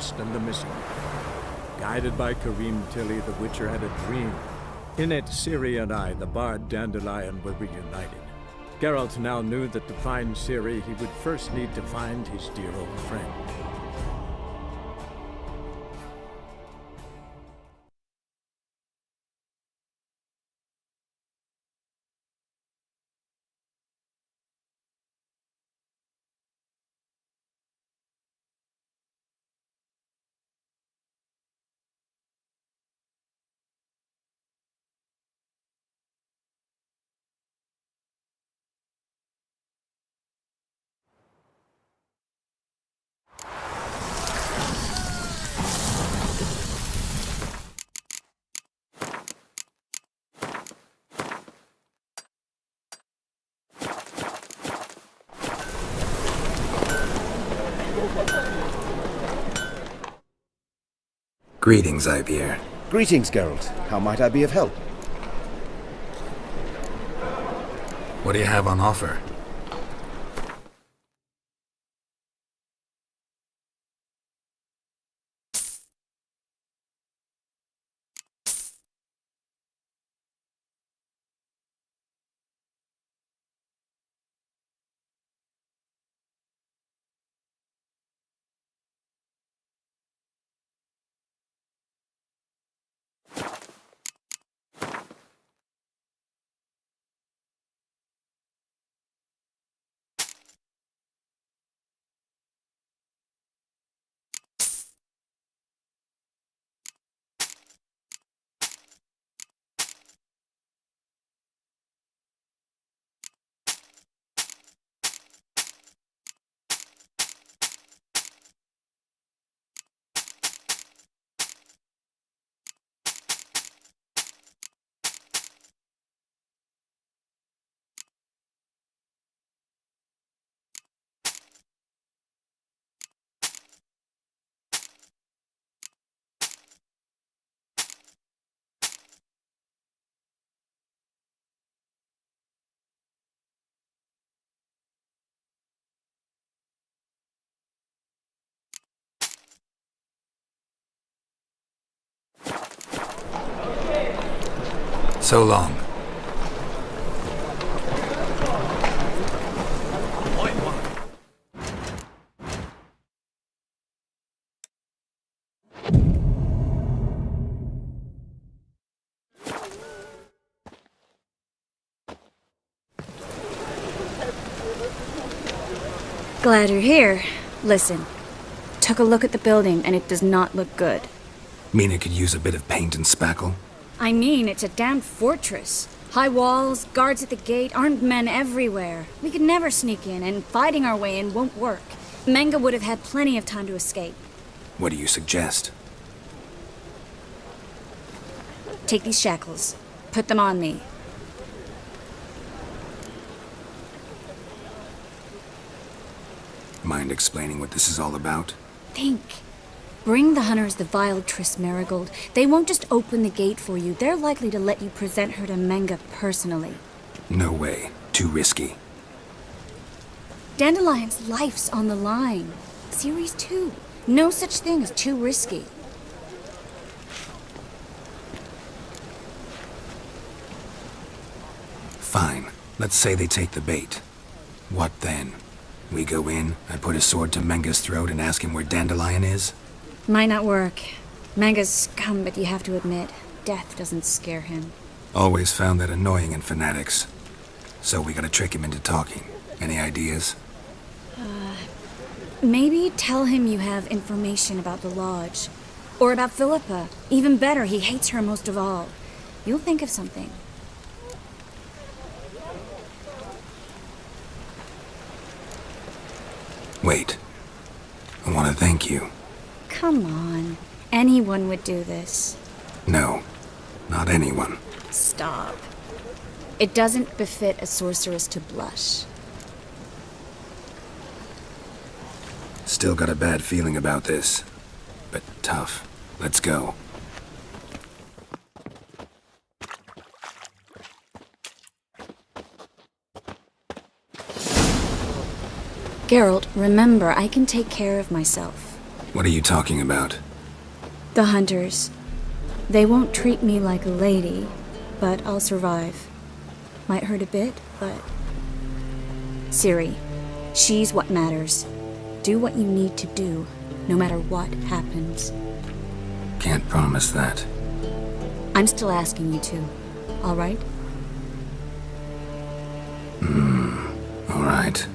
lost and the missing. Guided by Kareem Tilly, the Witcher had a dream. In it, Ciri and I, the bard Dandelion, were reunited. Geralt now knew that to find Ciri, he would first need to find his dear old friend. Greetings, Ivier. Greetings, Geralt. How might I be of help? What do you have on offer? So long. Glad you're here. Listen, took a look at the building and it does not look good. Mean it could use a bit of paint and spackle? I mean, it's a damn fortress. High walls, guards at the gate, armed men everywhere. We could never sneak in, and fighting our way in won't work. Menge would have had plenty of time to escape. What do you suggest? Take these shackles. Put them on me. Mind explaining what this is all about? Think. Bring the hunters the vile Triss Marigold. They won't just open the gate for you. They're likely to let you present her to Menge personally. No way. Too risky. Dandelion's life's on the line. Series 2. No such thing as too risky. Fine. Let's say they take the bait. What then? We go in, I put a sword to Menge's throat and ask him where Dandelion is? Might not work. Menge's scum, but you have to admit, death doesn't scare him. Always found that annoying in fanatics. So we gotta trick him into talking. Any ideas? Maybe tell him you have information about the Lodge. Or about Philippa. Even better, he hates her most of all. You'll think of something. Wait. I want to thank you. Come on. Anyone would do this. No. Not anyone. Stop. It doesn't befit a sorceress to blush. Still got a bad feeling about this. But tough. Let's go. Geralt, remember, I can take care of myself. What are you talking about? The hunters. They won't treat me like a lady, but I'll survive. Might hurt a bit, but... Ciri, she's what matters. Do what you need to do, no matter what happens. Can't promise that. I'm still asking you to, all right? All right.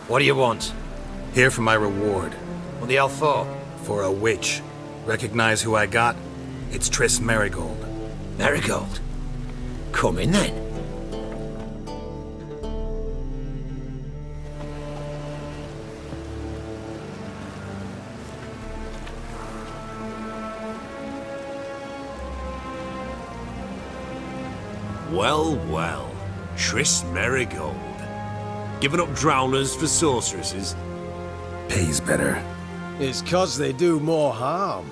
What do you want? Here for my reward. What the hell for? For a witch. Recognize who I got? It's Triss Merigold. Marigold. Come in then. Well, well. Triss Merigold. Giving up drowners for sorceresses? Pays better. It's 'cause they do more harm.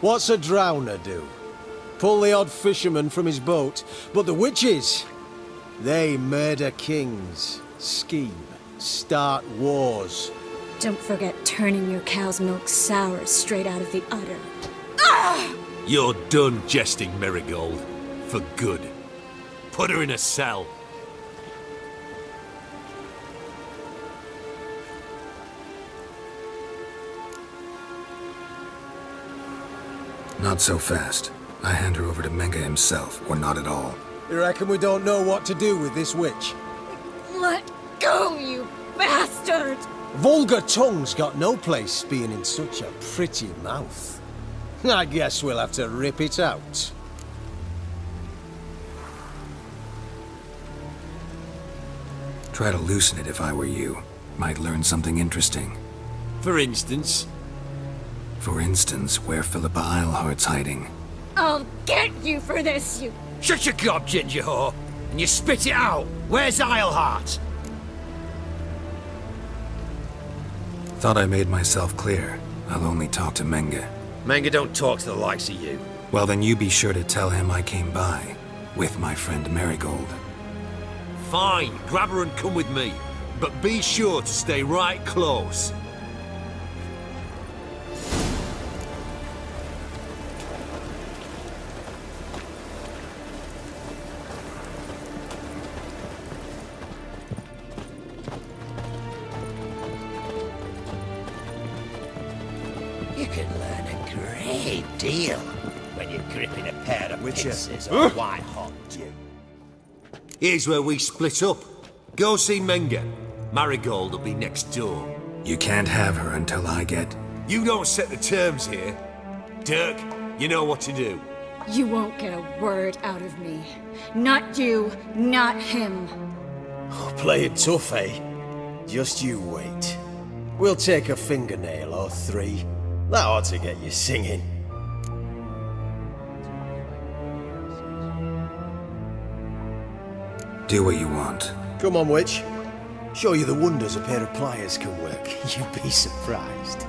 What's a drowner do? Pull the odd fisherman from his boat. But the witches, they murder kings, scheme, start wars. Don't forget turning your cow's milk sour straight out of the udder. You're done jesting, Merigold. For good. Put her in a cell. Not so fast. I hand her over to Menge himself, or not at all. You reckon we don't know what to do with this witch? Let go, you bastard! Vulgar tongue's got no place being in such a pretty mouth. I guess we'll have to rip it out. Try to loosen it if I were you. Might learn something interesting. For instance, For instance, where Philippa Eilhart's hiding. I'll get you for this, you... Shut your gob, ginger whore, and you spit it out. Where's Eilhart? Thought I made myself clear. I'll only talk to Menge. Manga don't talk to the likes of you. Well, then you be sure to tell him I came by. With my friend Merigold. fine, grab her and come with me. But be sure to stay right close. You can learn a great deal when you're gripping a pair of pincers or white-hot dew. Here's where we split up. Go see Menge. Marigold will be next door. You can't have her until I get... You don't set the terms here. Dirk, you know what to do. You won't get a word out of me. Not you, not him. Play it tough, eh? Just you wait. We'll take a fingernail or three. That ought to get you singing. Do what you want. Come on, witch. Show you the wonders a pair of pliers can work. You'd be surprised.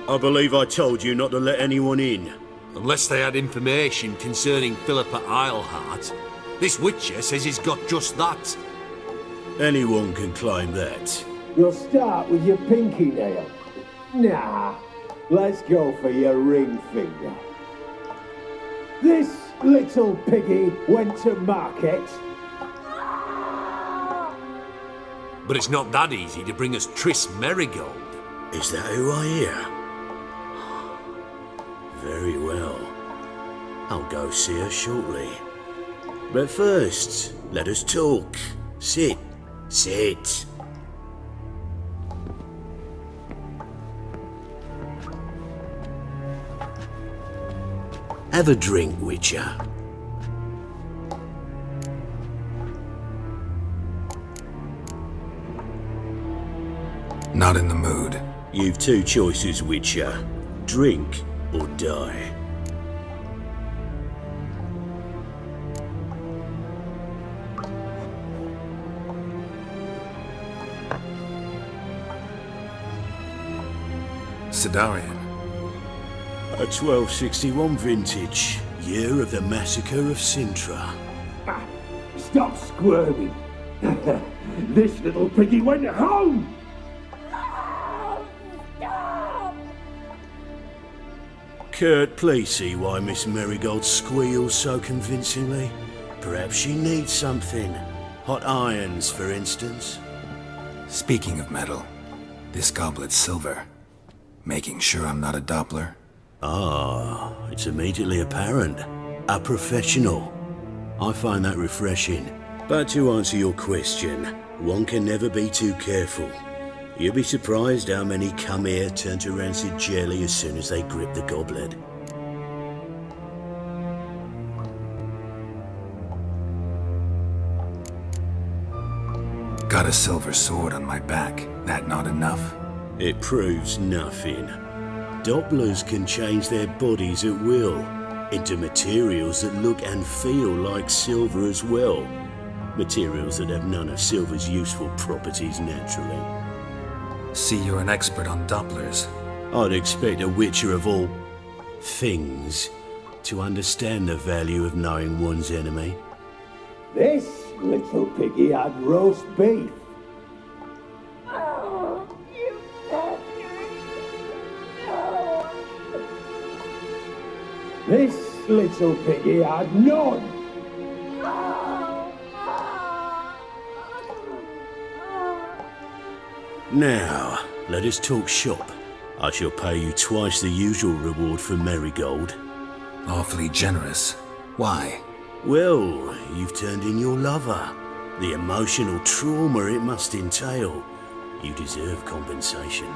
I believe I told you not to let anyone in. Unless they had information concerning Philippa Eilhart. This Witcher says he's got just that. Anyone can claim that. You'll start with your pinky nail. Nah, let's go for your ring finger. This little piggy went to market. But it's not that easy to bring us Triss Merigold. Is that who I hear? Very well. I'll go see her shortly. But first, let us talk. Sit. Sit. Have a drink, Witcher. Not in the mood. You've two choices, Witcher. Drink or die. Sidarian. A 1261 vintage, year of the massacre of Sintra. Stop squirming. This little piggy went home! Kurt, please see why Miss Marigold squeals so convincingly. Perhaps she needs something. Hot irons, for instance. Speaking of metal, this goblet's silver. Making sure I'm not a Doppler. Ah, it's immediately apparent. A professional. I find that refreshing. But to answer your question, one can never be too careful. You'll be surprised how many come here turn to rancid jelly as soon as they grip the goblet. Got a silver sword on my back. That not enough? It proves nothing. Dopplers can change their bodies at will, into materials that look and feel like silver as well. Materials that have none of silver's useful properties naturally. See, you're an expert on Dopplers. I'd expect a Witcher of all things to understand the value of knowing one's enemy. This little piggy had roast beef. This little piggy had none. Now, let us talk shop. I shall pay you twice the usual reward for Marigold. Awfully generous. Why? Well, you've turned in your lover. The emotional trauma it must entail. You deserve compensation.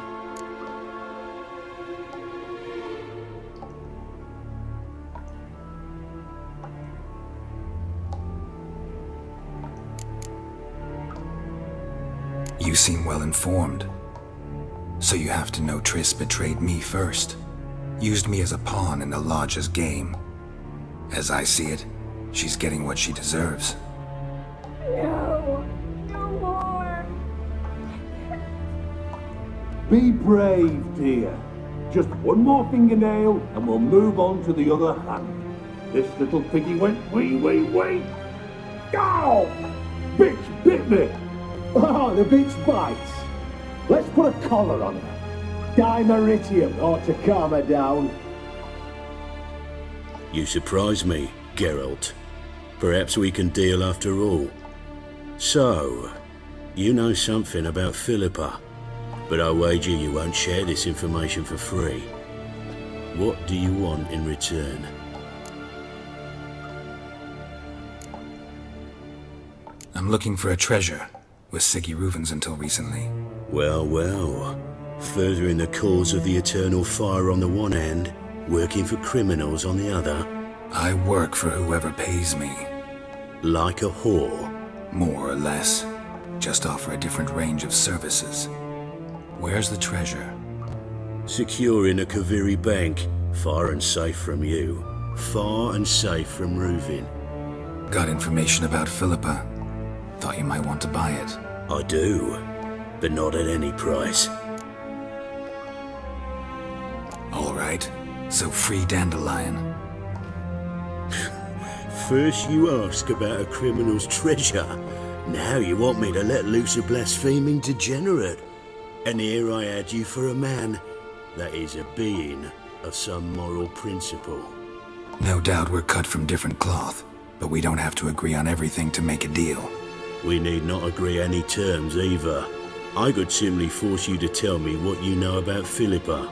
You seem well informed. So you have to know Triss betrayed me first. Used me as a pawn in the Lodge's game. As I see it, she's getting what she deserves. No, no more. Be brave, dear. Just one more fingernail and we'll move on to the other hand. This little piggy went wee. Ow! Bitch bit me! Oh, the bitch bites. Let's put a collar on her. Dimeritium ought to calm her down. You surprise me, Geralt. Perhaps we can deal after all. So, you know something about Philippa, but I wager you won't share this information for free. What do you want in return? I'm looking for a treasure. Was Siggy Reuven's until recently. Well, well. Furthering the cause of the eternal fire on the one hand, working for criminals on the other. I work for whoever pays me. Like a whore. More or less. Just offer a different range of services. Where's the treasure? Secure in a Kaviri bank, far and safe from you. Far and safe from Reuven. Got information about Philippa. Thought you might want to buy it. I do, but not at any price. All right, so free Dandelion. First you ask about a criminal's treasure. Now you want me to let loose a blaspheming degenerate. And here I add you for a man that is a being of some moral principle. No doubt we're cut from different cloth, but we don't have to agree on everything to make a deal. We need not agree any terms either. I could simply force you to tell me what you know about Philippa.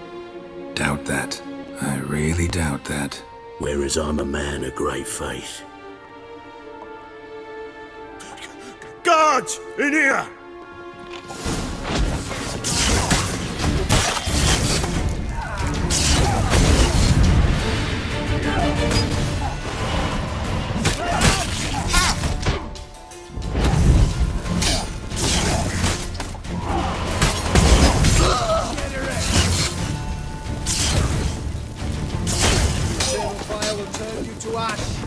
Doubt that. I really doubt that. Whereas I'm a man of great faith. Guards! In here! to ash!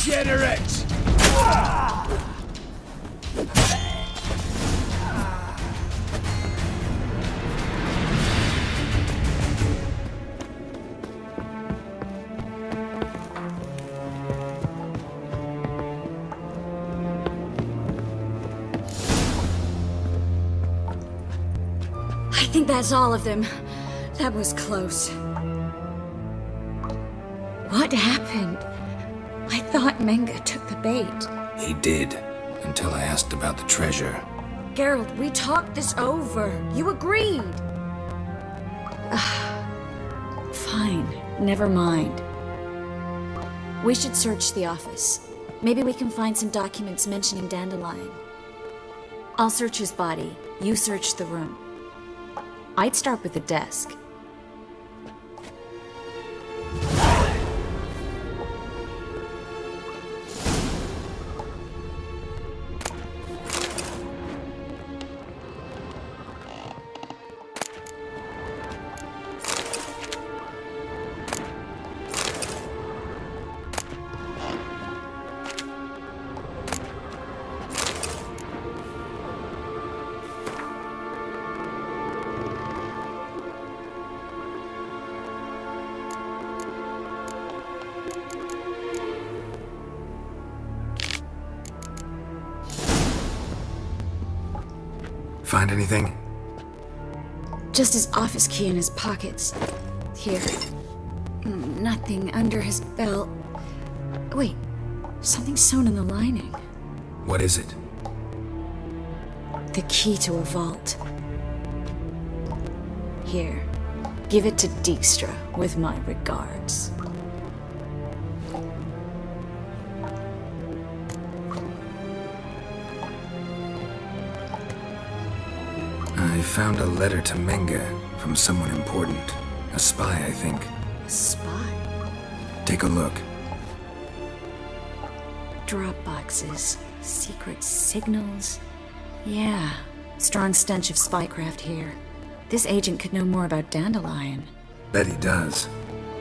Degenerate! I think that's all of them. That was close. What happened? I thought Menga took the bait. He did, until I asked about the treasure. Geralt, we talked this over. You agreed. Fine, never mind. We should search the office. Maybe we can find some documents mentioning Dandelion. I'll search his body. You search the room. I'd start with the desk. Find anything? Just his office key in his pockets. Here. Nothing under his belt. Wait, something sewn in the lining. What is it? The key to a vault. Here, give it to Dijkstra with my regards. I found a letter to Menga from someone important. A spy, I think. A spy? Take a look. Drop boxes, secret signals. Yeah, strong stench of spycraft here. This agent could know more about Dandelion. Bet he does.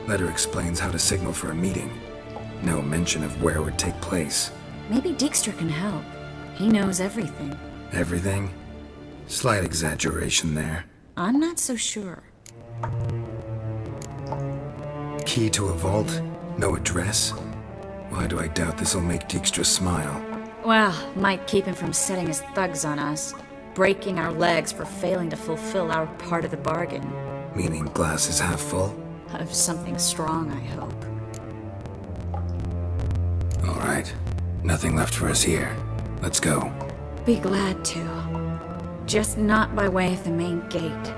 Letter explains how to signal for a meeting. No mention of where it would take place. Maybe Dijkstra can help. He knows everything. Everything? Slight exaggeration there. I'm not so sure. Key to a vault? No address? Why do I doubt this'll make Dijkstra smile? Well, might keep him from setting his thugs on us. Breaking our legs for failing to fulfill our part of the bargain. Meaning glass is half full? Of something strong, I hope. All right. Nothing left for us here. Let's go. Be glad to. Just not by way of the main gate.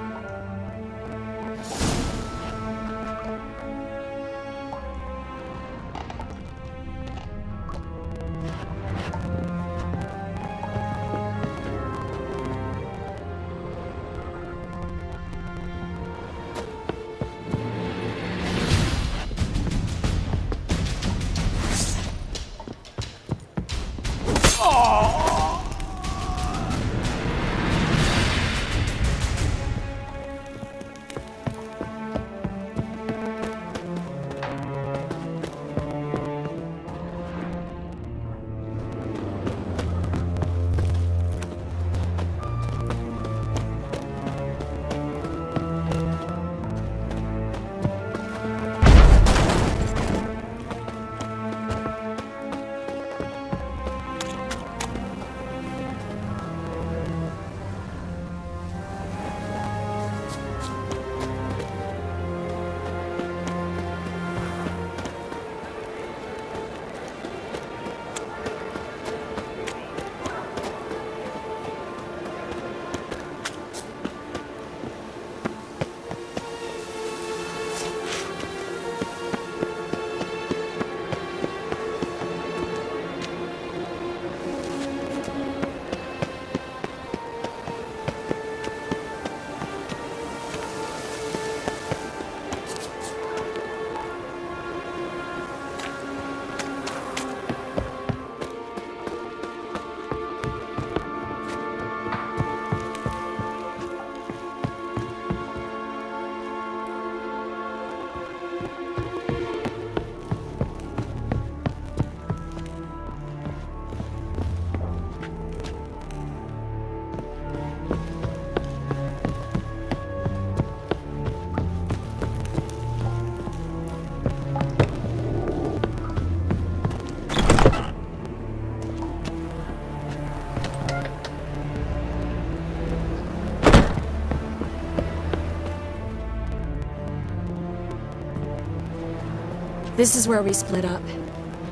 This is where we split up.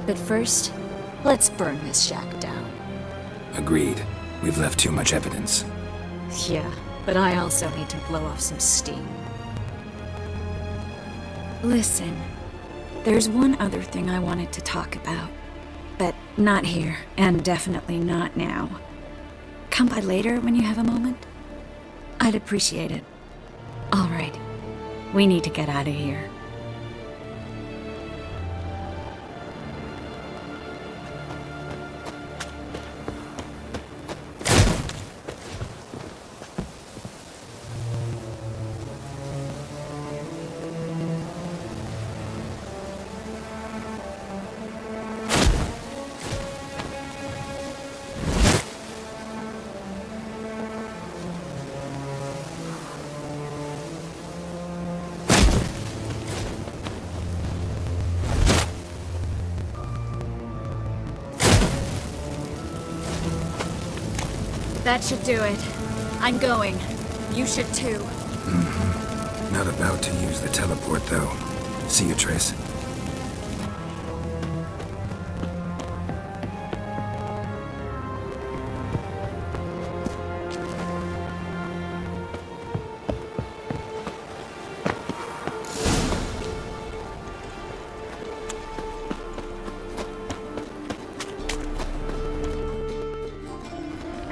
But first, let's burn this shack down. Agreed. We've left too much evidence. Yeah, but I also need to blow off some steam. Listen, there's one other thing I wanted to talk about. But not here, and definitely not now. Come by later when you have a moment? I'd appreciate it. All right. We need to get out of here. That should do it. I'm going. You should too. Not about to use the teleport, though. See you, Triss.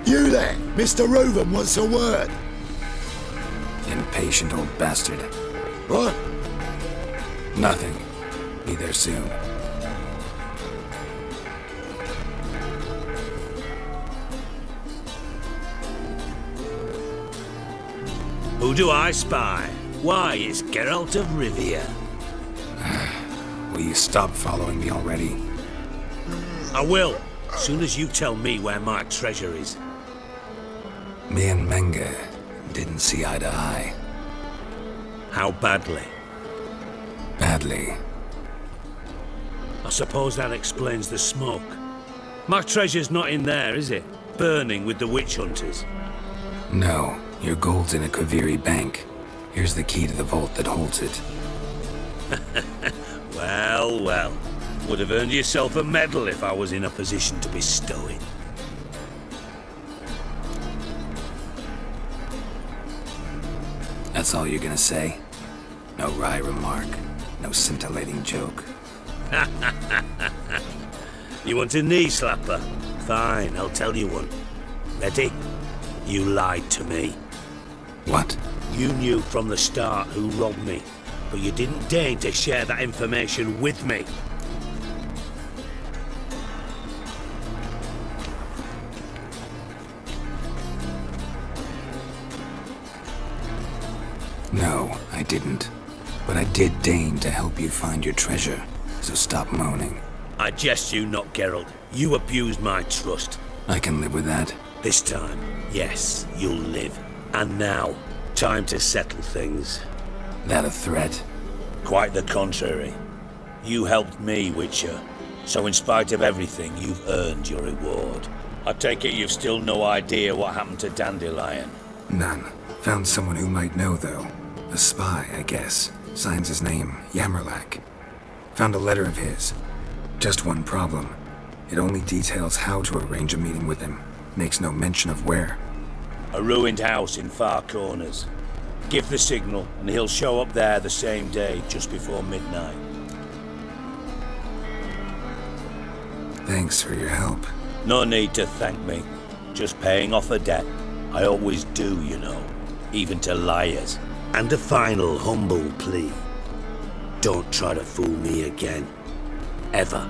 You there! Mr. Reuven wants a word. Impatient old bastard. What? Nothing. Be there soon. Who do I spy? Why, it's Geralt of Rivia. Will you stop following me already? I will, as soon as you tell me where my treasure is. Me and Menge didn't see eye to eye. How badly? Badly. I suppose that explains the smoke. My treasure's not in there, is it? Burning with the witch hunters. No, your gold's in a Kaviri bank. Here's the key to the vault that holds it. Well, well. Would have earned yourself a medal if I was in a position to bestow it. That's all you're gonna say? No wry remark, no scintillating joke. You want a knee slapper? Fine, I'll tell you one. Ready? You lied to me. What? You knew from the start who robbed me, but you didn't deign to share that information with me. No, I didn't. But I did deign to help you find your treasure, so stop moaning. I jest you not, Geralt. You abused my trust. I can live with that. This time, yes, you'll live. And now, time to settle things. That a threat? Quite the contrary. You helped me, Witcher. So in spite of everything, you've earned your reward. I take it you've still no idea what happened to Dandelion. None. Found someone who might know, though. A spy, I guess. Signs his name, Yamerlak. Found a letter of his. Just one problem. It only details how to arrange a meeting with him. Makes no mention of where. A ruined house in Far Corners. Give the signal, and he'll show up there the same day, just before midnight. Thanks for your help. No need to thank me. Just paying off a debt. I always do, you know. Even to liars. And a final humble plea. Don't try to fool me again. Ever.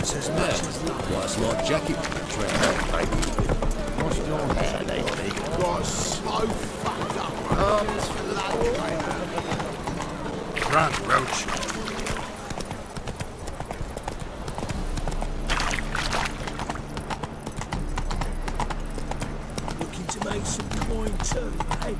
us as much as love. Got a smart jacket. What's your hair, lady? Got so fucked up. Run, Roach. Looking to make some coin too, eh?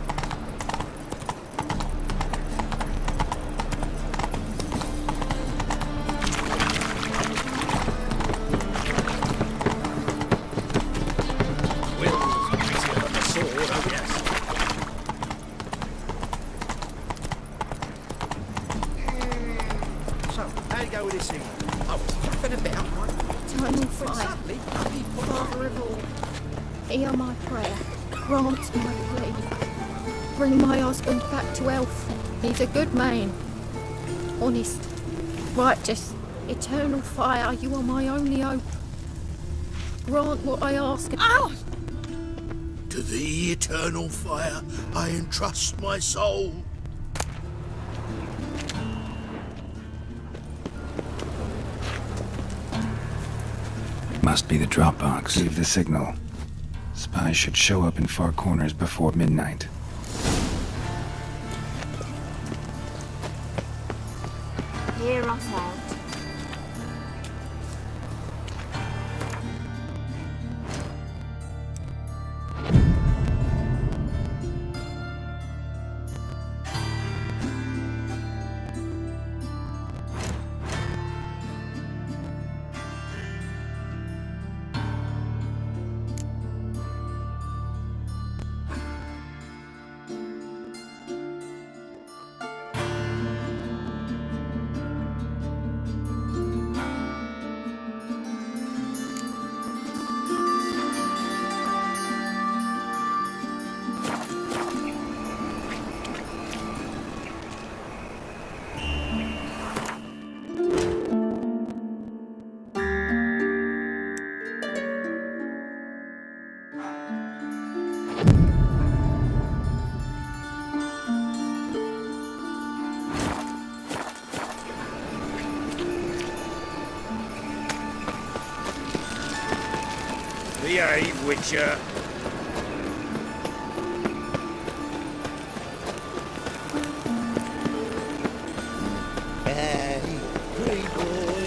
Father of all, hear my prayer, grant my plea. Bring my husband back to health. He's a good man, honest, righteous, eternal fire. You are my only hope. Grant what I ask. Ow! To thee, eternal fire, I entrust my soul. Must be the drop box. Leave the signal. Spies should show up in far corners before midnight. Hear us out. Behave, Witcher. Hey, pretty boy.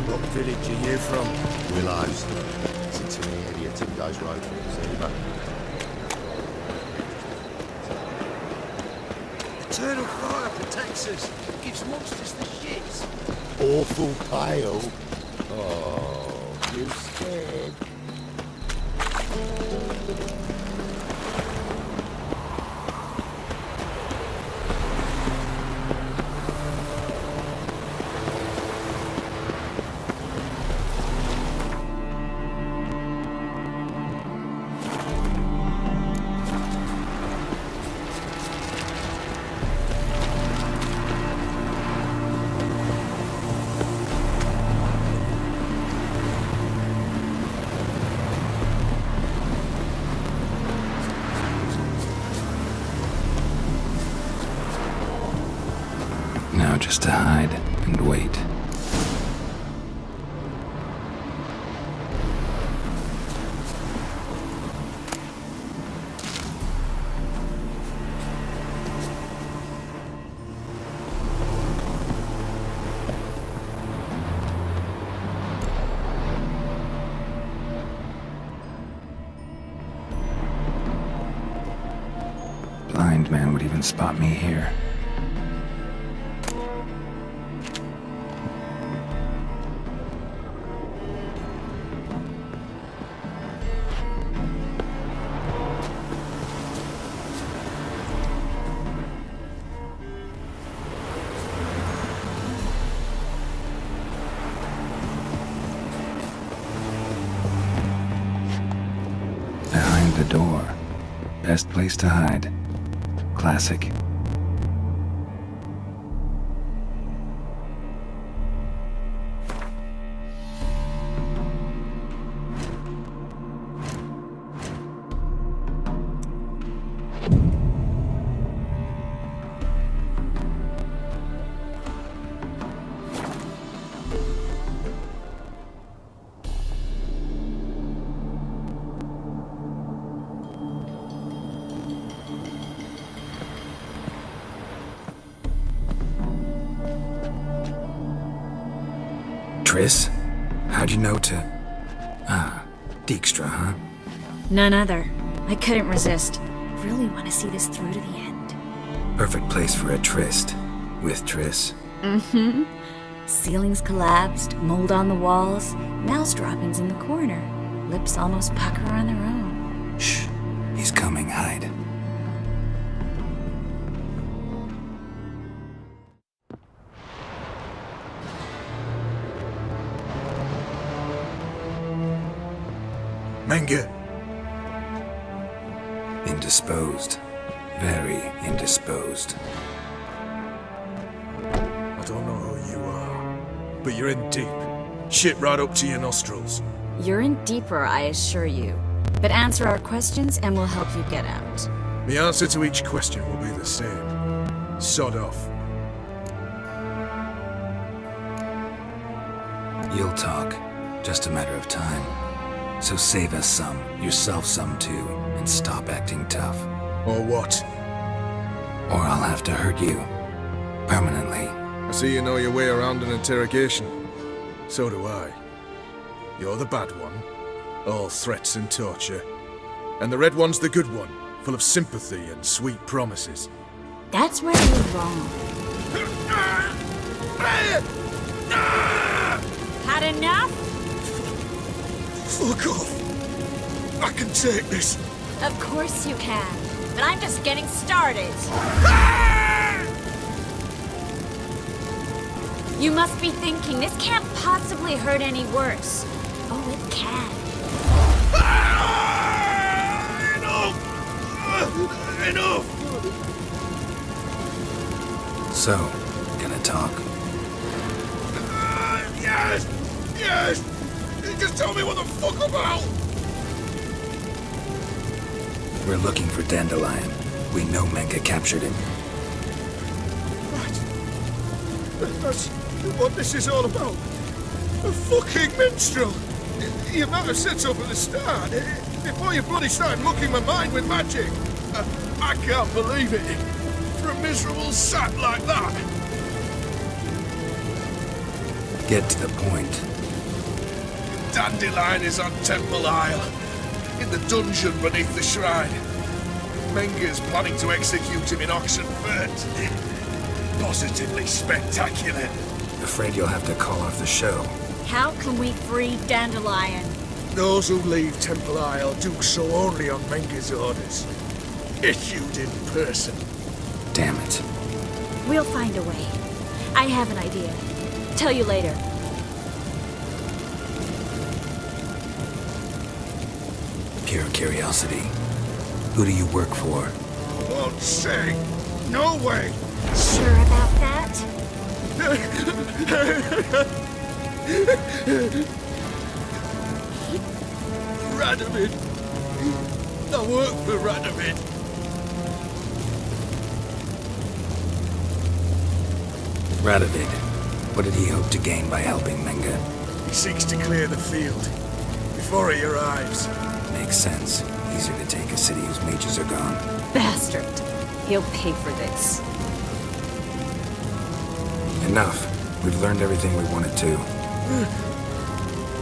What village are you from? Willows. Listen to me, idiot. Tim goes road. Eternal fire protects us. Gives monsters the shits. Awful pale. Oh, you scared? Now just to hide and wait. Blind man would even spot me here. Behind the door. Best place to hide. Classic. Triss? How'd you know to... Dijkstra, huh? None other. I couldn't resist. Really want to see this through to the end. Perfect place for a tryst. With Triss. Mm-hmm. Ceilings collapsed, mold on the walls, mouse droppings in the corner. Lips almost pucker on their own. Shh. He's coming, hide. Menge. Indisposed. Very indisposed. I don't know who you are, but you're in deep. Shit right up to your nostrils. You're in deeper, I assure you. But answer our questions and we'll help you get out. The answer to each question will be the same. Sod off. You'll talk. Just a matter of time. So save us some, yourself some too, and stop acting tough. Or what? Or I'll have to hurt you. Permanently. I see you know your way around an interrogation. So do I. You're the bad one. All threats and torture. And the red one's the good one, full of sympathy and sweet promises. That's where you're wrong. Had enough? Fuck off! I can take this. Of course you can. But I'm just getting started. You must be thinking, this can't possibly hurt any worse. Oh, it can. Enough! So, gonna talk? Yes! Yes! Just tell me what the fuck about! We're looking for Dandelion. We know Menge captured him. Right. That's what this is all about. A fucking minstrel! You might have said so from the start. Before you bloody started mucking my mind with magic. I can't believe it. For a miserable sap like that. Get to the point. Dandelion is on Temple Isle, in the dungeon beneath the shrine. Menge's planning to execute him in Oxenfurt. Positively spectacular. Afraid you'll have to call off the show. How can we free Dandelion? Those who leave Temple Isle do so only on Menge's orders. Issued in person. Damn it. We'll find a way. I have an idea. Tell you later. Pure curiosity. Who do you work for? Won't say. No way. Sure about that? Radovid. I work for Radovid. Radovid. What did he hope to gain by helping Menge? He seeks to clear the field before he arrives. Makes sense. Easier to take a city whose mages are gone. Bastard. He'll pay for this. Enough. We've learned everything we wanted to.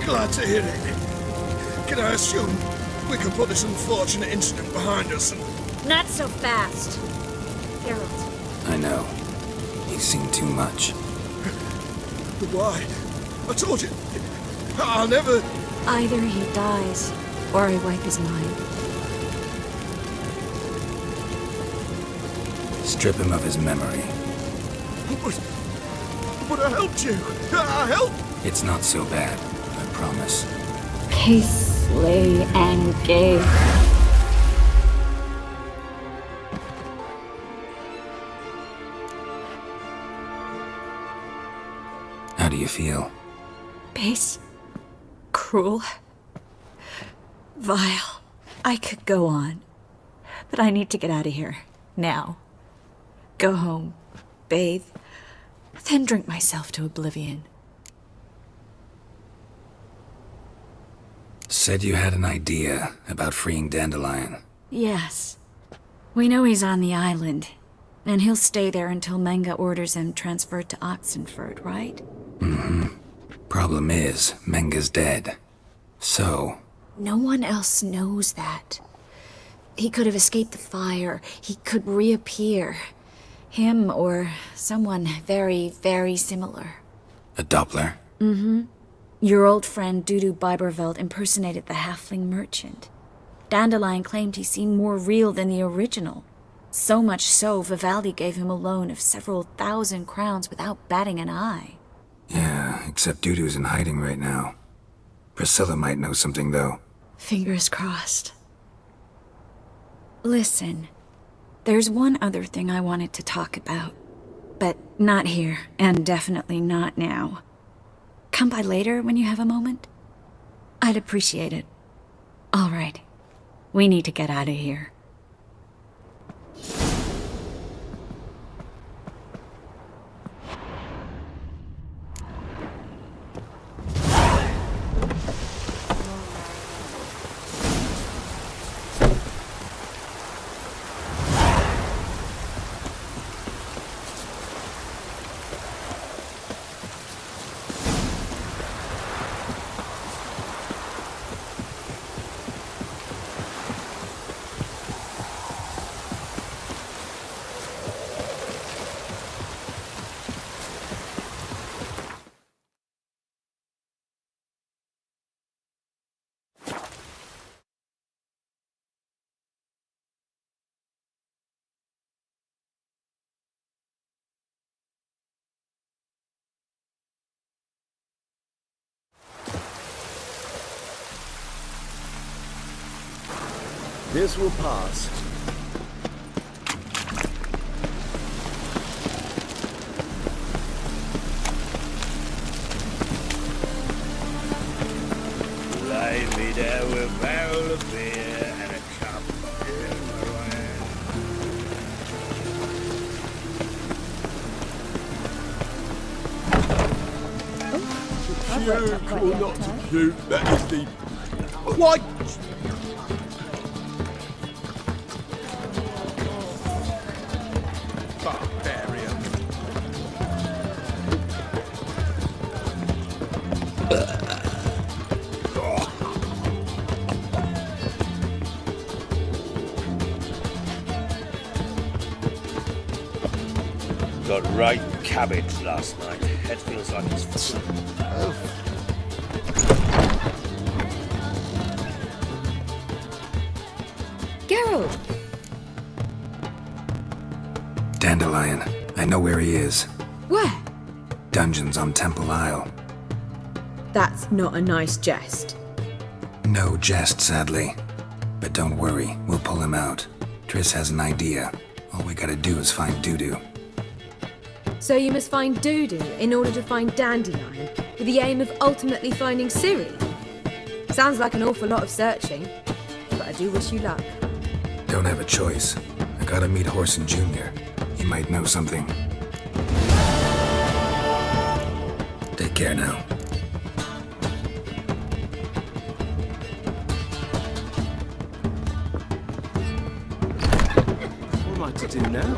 Glad to hear it. Can I assume we can put this unfortunate incident behind us and... Not so fast. Geralt. I know. He's seen too much. But why? I told you. I'll never... Either he dies, or I wipe his mind. Strip him of his memory. But I helped you. I helped. It's not so bad, I promise. Peacefully and gay. How do you feel? Base. Cruel. Vile. I could go on. But I need to get out of here. Now. Go home. Bathe. Then drink myself to oblivion. Said you had an idea about freeing Dandelion. Yes. We know he's on the island. And he'll stay there until Menge orders him transferred to Oxenfurt, right? Mm-hmm. Problem is, Menga's dead. So, No one else knows that. He could have escaped the fire. He could reappear. Him or someone very, very similar. a Doppler? Your old friend Dudu Biberveld impersonated the halfling merchant. Dandelion claimed he seemed more real than the original. So much so, Vivaldi gave him a loan of several thousand crowns without batting an eye. Yeah, except Dudu's in hiding right now. Priscilla might know something, though. Fingers crossed. Listen, there's one other thing I wanted to talk about. But not here, and definitely not now. Come by later when you have a moment? I'd appreciate it. All right. We need to get out of here. This will pass. Lay me there with a barrel of beer and a cup. Cute or not too cute, that is the... Why? Barbarian. Got right cabbage last night. Head feels like it's full. Geralt! Dandelion. I know where he is. Where? Dungeons on Temple Isle. That's not a nice jest. No jest, sadly. But don't worry, we'll pull him out. Triss has an idea. All we gotta do is find Dudu. So you must find Dudu in order to find Dandelion, with the aim of ultimately finding Ciri? Sounds like an awful lot of searching, but I do wish you luck. Don't have a choice. I gotta meet Horson Jr. He might know something. Take care now. What am I to do now?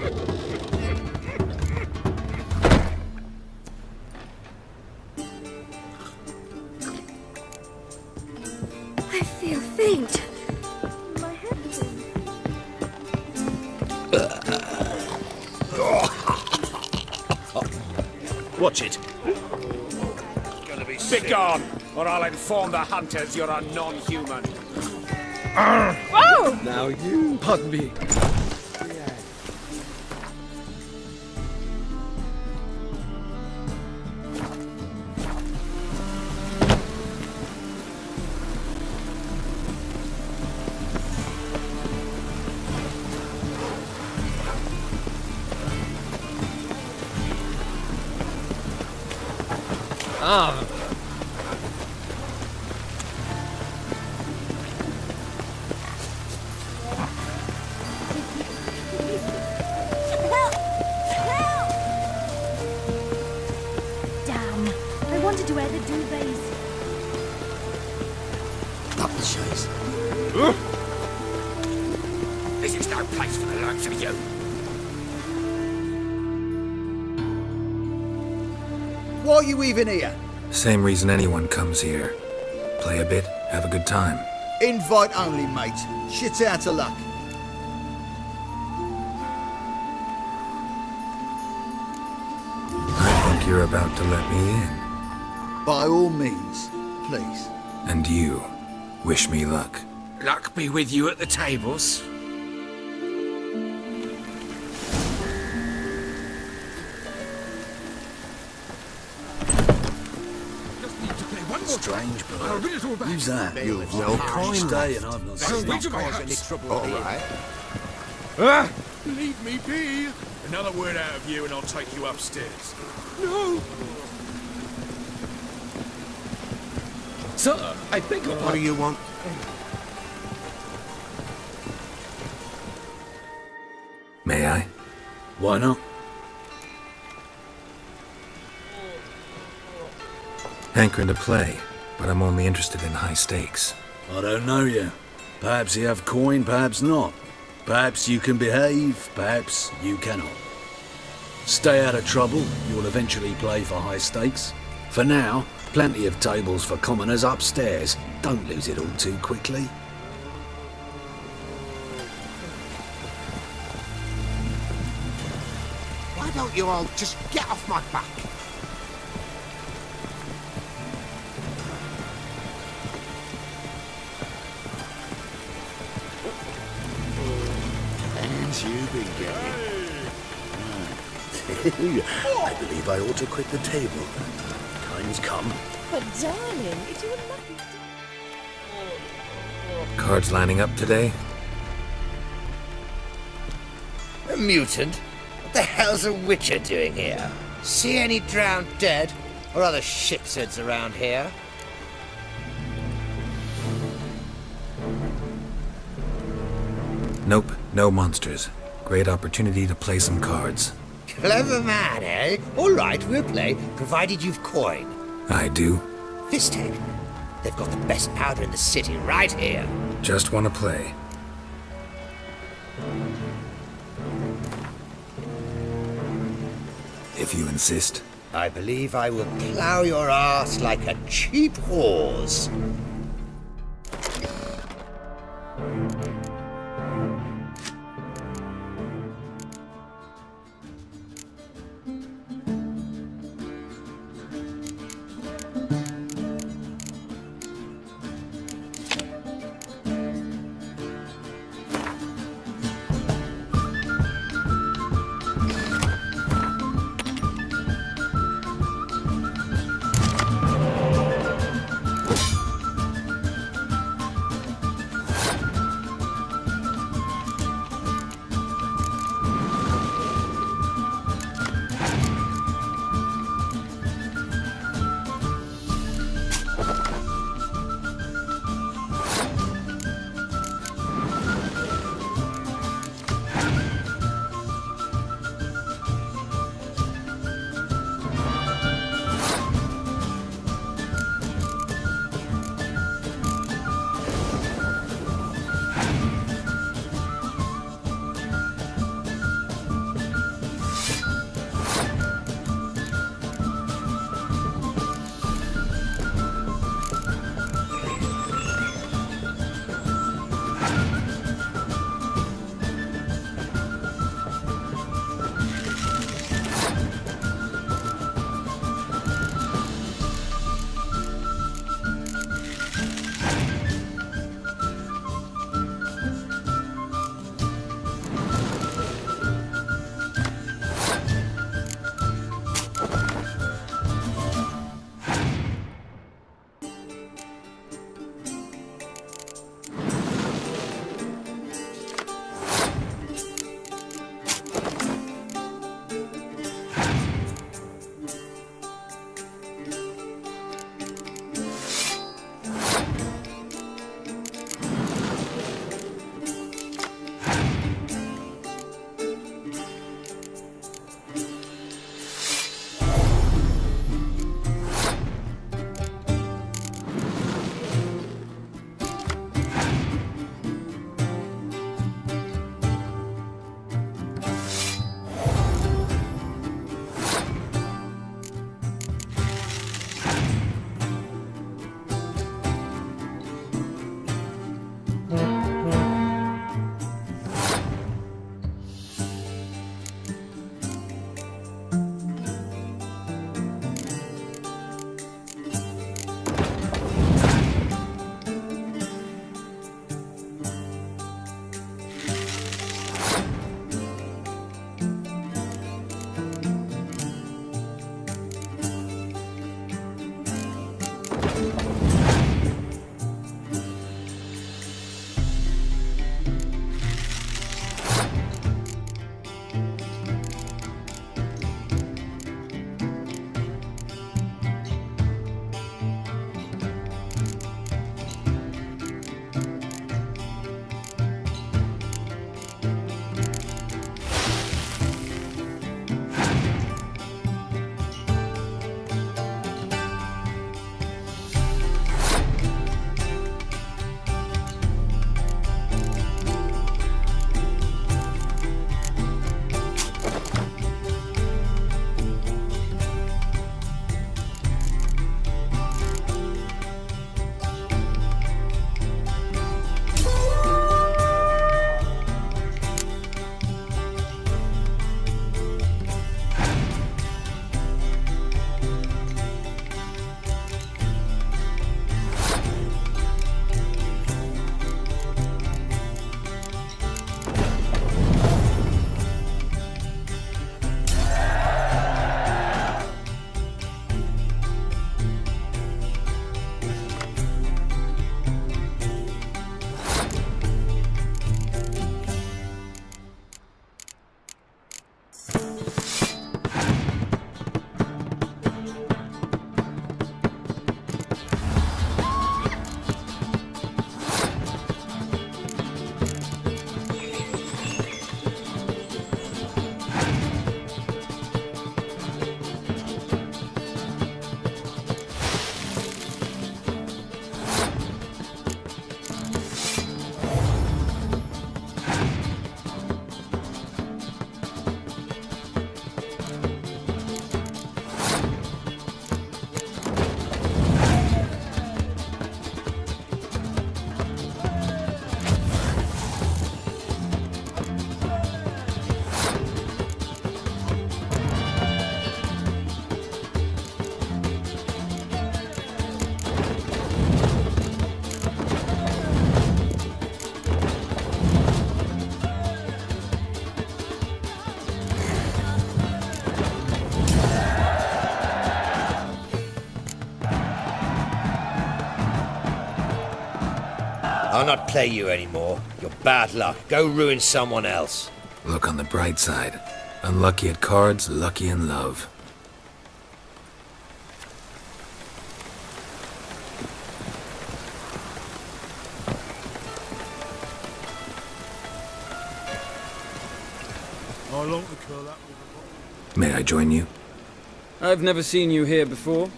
I feel faint. My head's in. Watch it. Begone, or I'll inform the hunters you're a non-human. Now you... Pardon me. Damn. I wanted to wear the duvets. This is no place for the likes of you. Why are you even here? Same reason anyone comes here. Play a bit, have a good time. Invite only, mate. Shit out of luck. I think you're about to let me in. By all means, please. And you, wish me luck. Luck be with you at the tables. Strange bird. Who's that? You've no kind day and I've not seen you. All right. Ah! Leave me be! Another word out of you and I'll take you upstairs. No! Sir, I think What do you want? May I? Why not? Hankering to play, but I'm only interested in high stakes. I don't know you. Perhaps you have coin, perhaps not. Perhaps you can behave, perhaps you cannot. Stay out of trouble, you'll eventually play for high stakes. For now, plenty of tables for commoners upstairs. Don't lose it all too quickly. Why don't you all just get off my back? And you've been getting... I believe I ought to quit the table. Time's come. But darling, it's your lucky Cards lining up today? A mutant? What the hell's a witcher doing here? See any drowned dead? Or other shitsuds around here? Nope, no monsters. Great opportunity to play some cards. Clever man, eh? All right, we'll play, provided you've coin. I do. Fistech. They've got the best powder in the city right here. Just want to play. If you insist. I believe I will plow your ass like a cheap horse. I'll not play you anymore. You're bad luck. Go ruin someone else. Look on the bright side. Unlucky at cards, lucky in love. How long to kill that? May I join you? I've never seen you here before.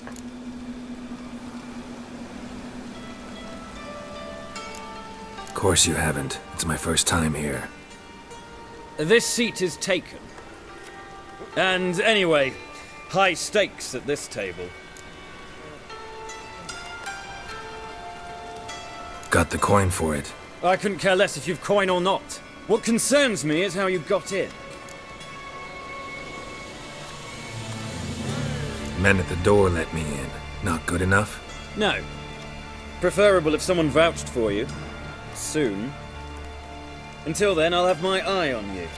Of course you haven't. It's my first time here. This seat is taken. And anyway, high stakes at this table. Got the coin for it. I couldn't care less if you've coin or not. What concerns me is how you got in. Men at the door let me in. Not good enough? No. Preferable if someone vouched for you. Soon. Until then, I'll have my eye on you.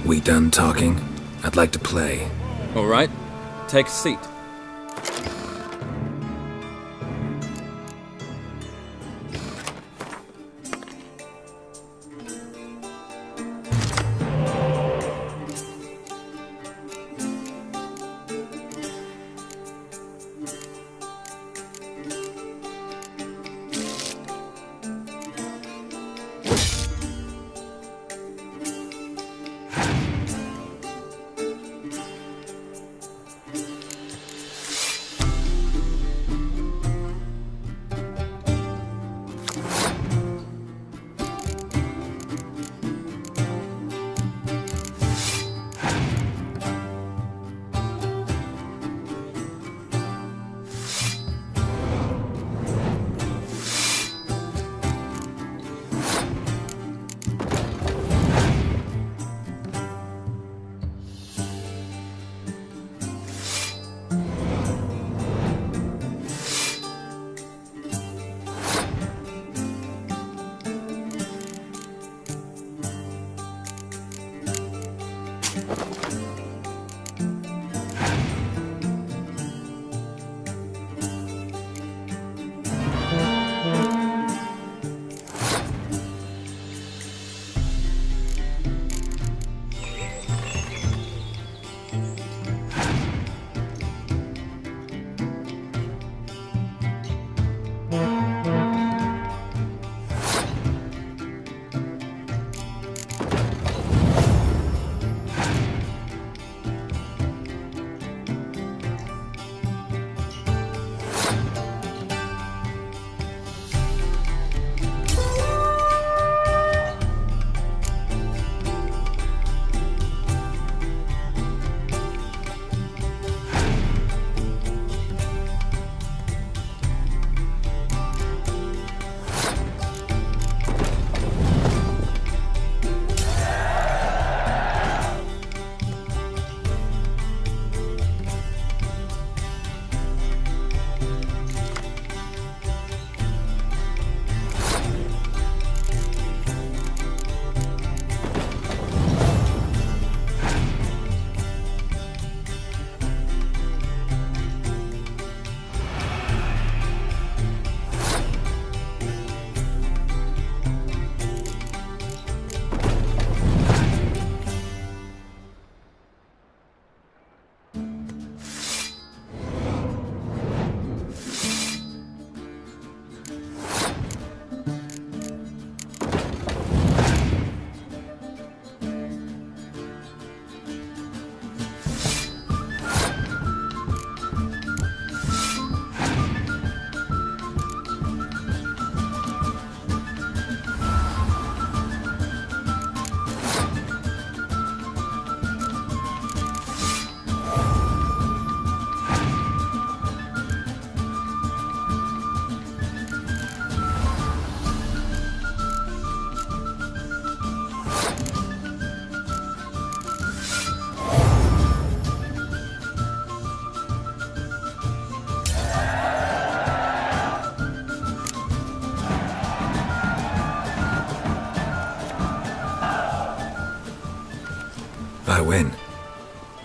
We done talking? I'd like to play. All right. Take a seat.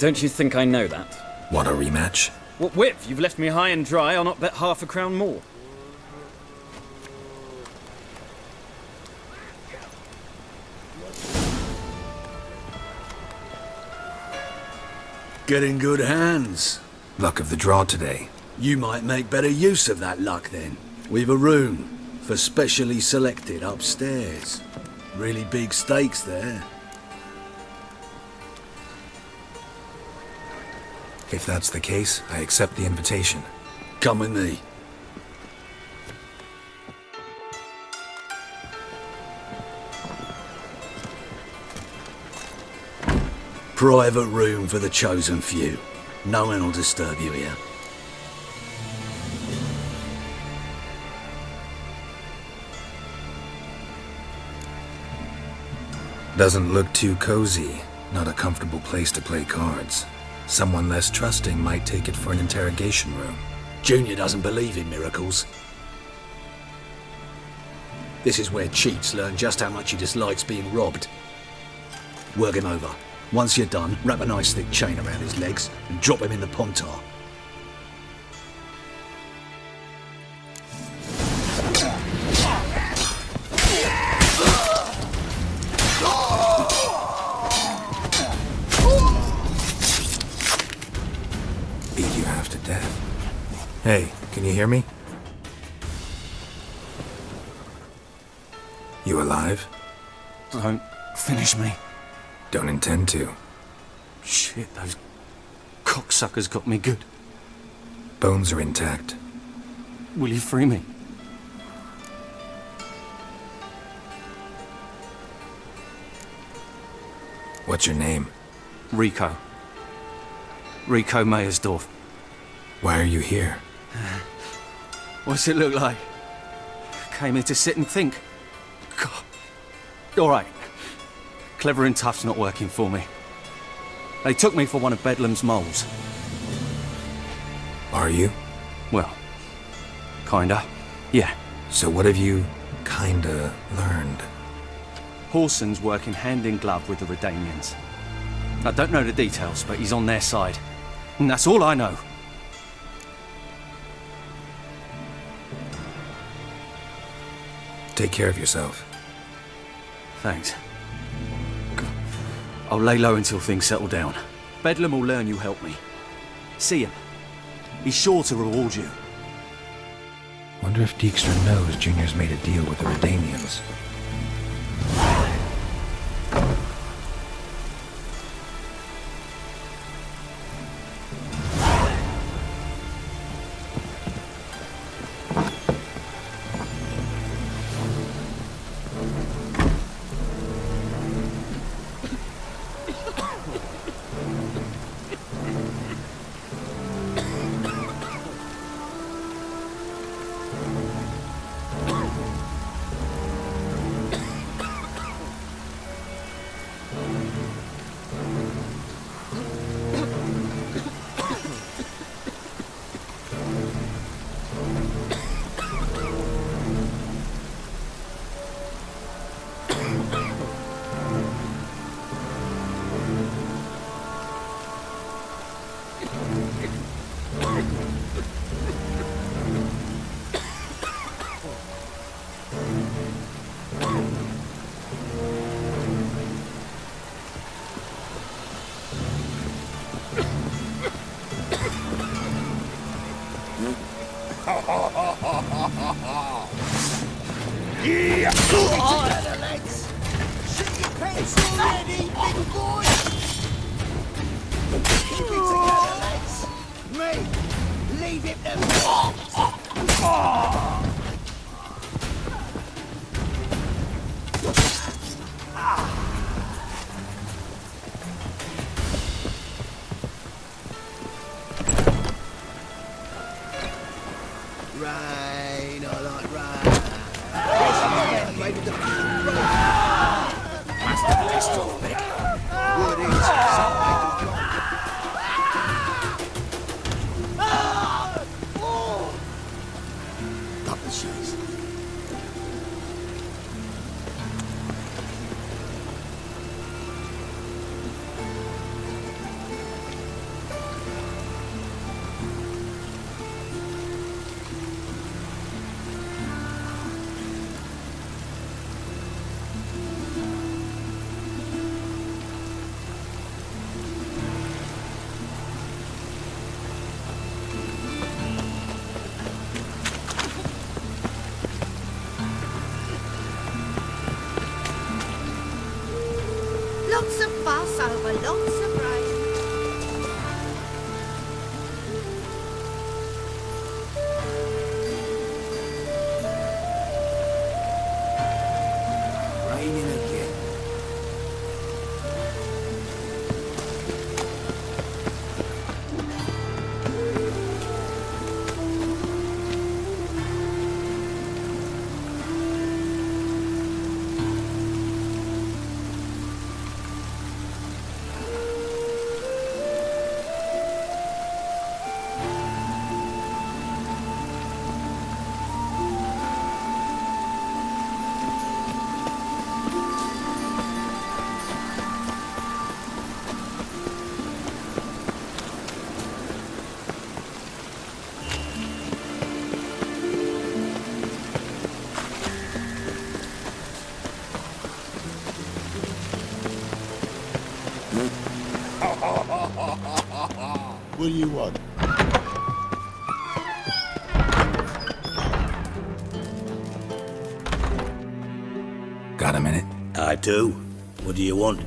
Don't you think I know that? Want a rematch? What with? You've left me high and dry. I'll not bet half a crown more. Get in good hands. Luck of the draw today. You might make better use of that luck then. We've a room for specially selected upstairs. Really big stakes there. If that's the case, I accept the invitation. Come with me. Private room for the chosen few. No one will disturb you here. Doesn't look too cozy. Not a comfortable place to play cards. Someone less trusting might take it for an interrogation room. Junior doesn't believe in miracles. This is where cheats learn just how much he dislikes being robbed. Work him over. Once you're done, wrap a nice thick chain around his legs and drop him in the pontar. Beat you half to death. Hey, can you hear me? You alive? Don't finish me. Don't intend to. Shit, those cocksuckers got me good. Bones are intact. Will you free me? What's your name? Rico. Rico Meyersdorf. Why are you here? What's it look like? Came here to sit and think. God. All right. Clever and tough's not working for me. They took me for one of Bedlam's moles. Are you? Well, kinda. Yeah. So what have you kinda learned? Horson's working hand in glove with the Redanians. I don't know the details, but he's on their side. And that's all I know. Take care of yourself. Thanks. I'll lay low until things settle down. Bedlam will learn you helped me. See him. He's sure to reward you. Wonder if Dijkstra knows Junior's made a deal with the Redanians. Yeah! Oh, legs! Shit your pants already, big boy! Keep it together, legs! Me, leave it to me! Rain, I like rain. Master Pistol, Vic. Woody. What do you want? Got a minute? I do. What do you want?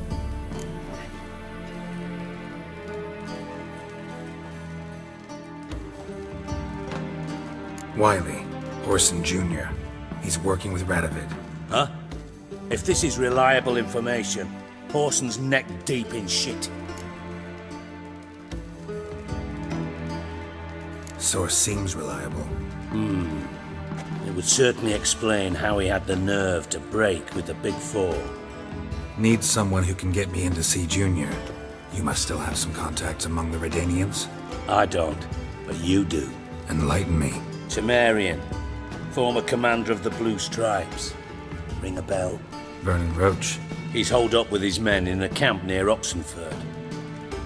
Wiley, Orson Jr. He's working with Radovid. Huh? If this is reliable information, Horson's neck deep in shit. Source seems reliable. It would certainly explain how he had the nerve to break with the Big Four. Need someone who can get me in to see Junior. You must still have some contacts among the Redanians. I don't, but you do. Enlighten me. Temerian, former commander of the Blue Stripes. Ring a bell? Vernon Roach. He's holed up with his men in a camp near Oxenford.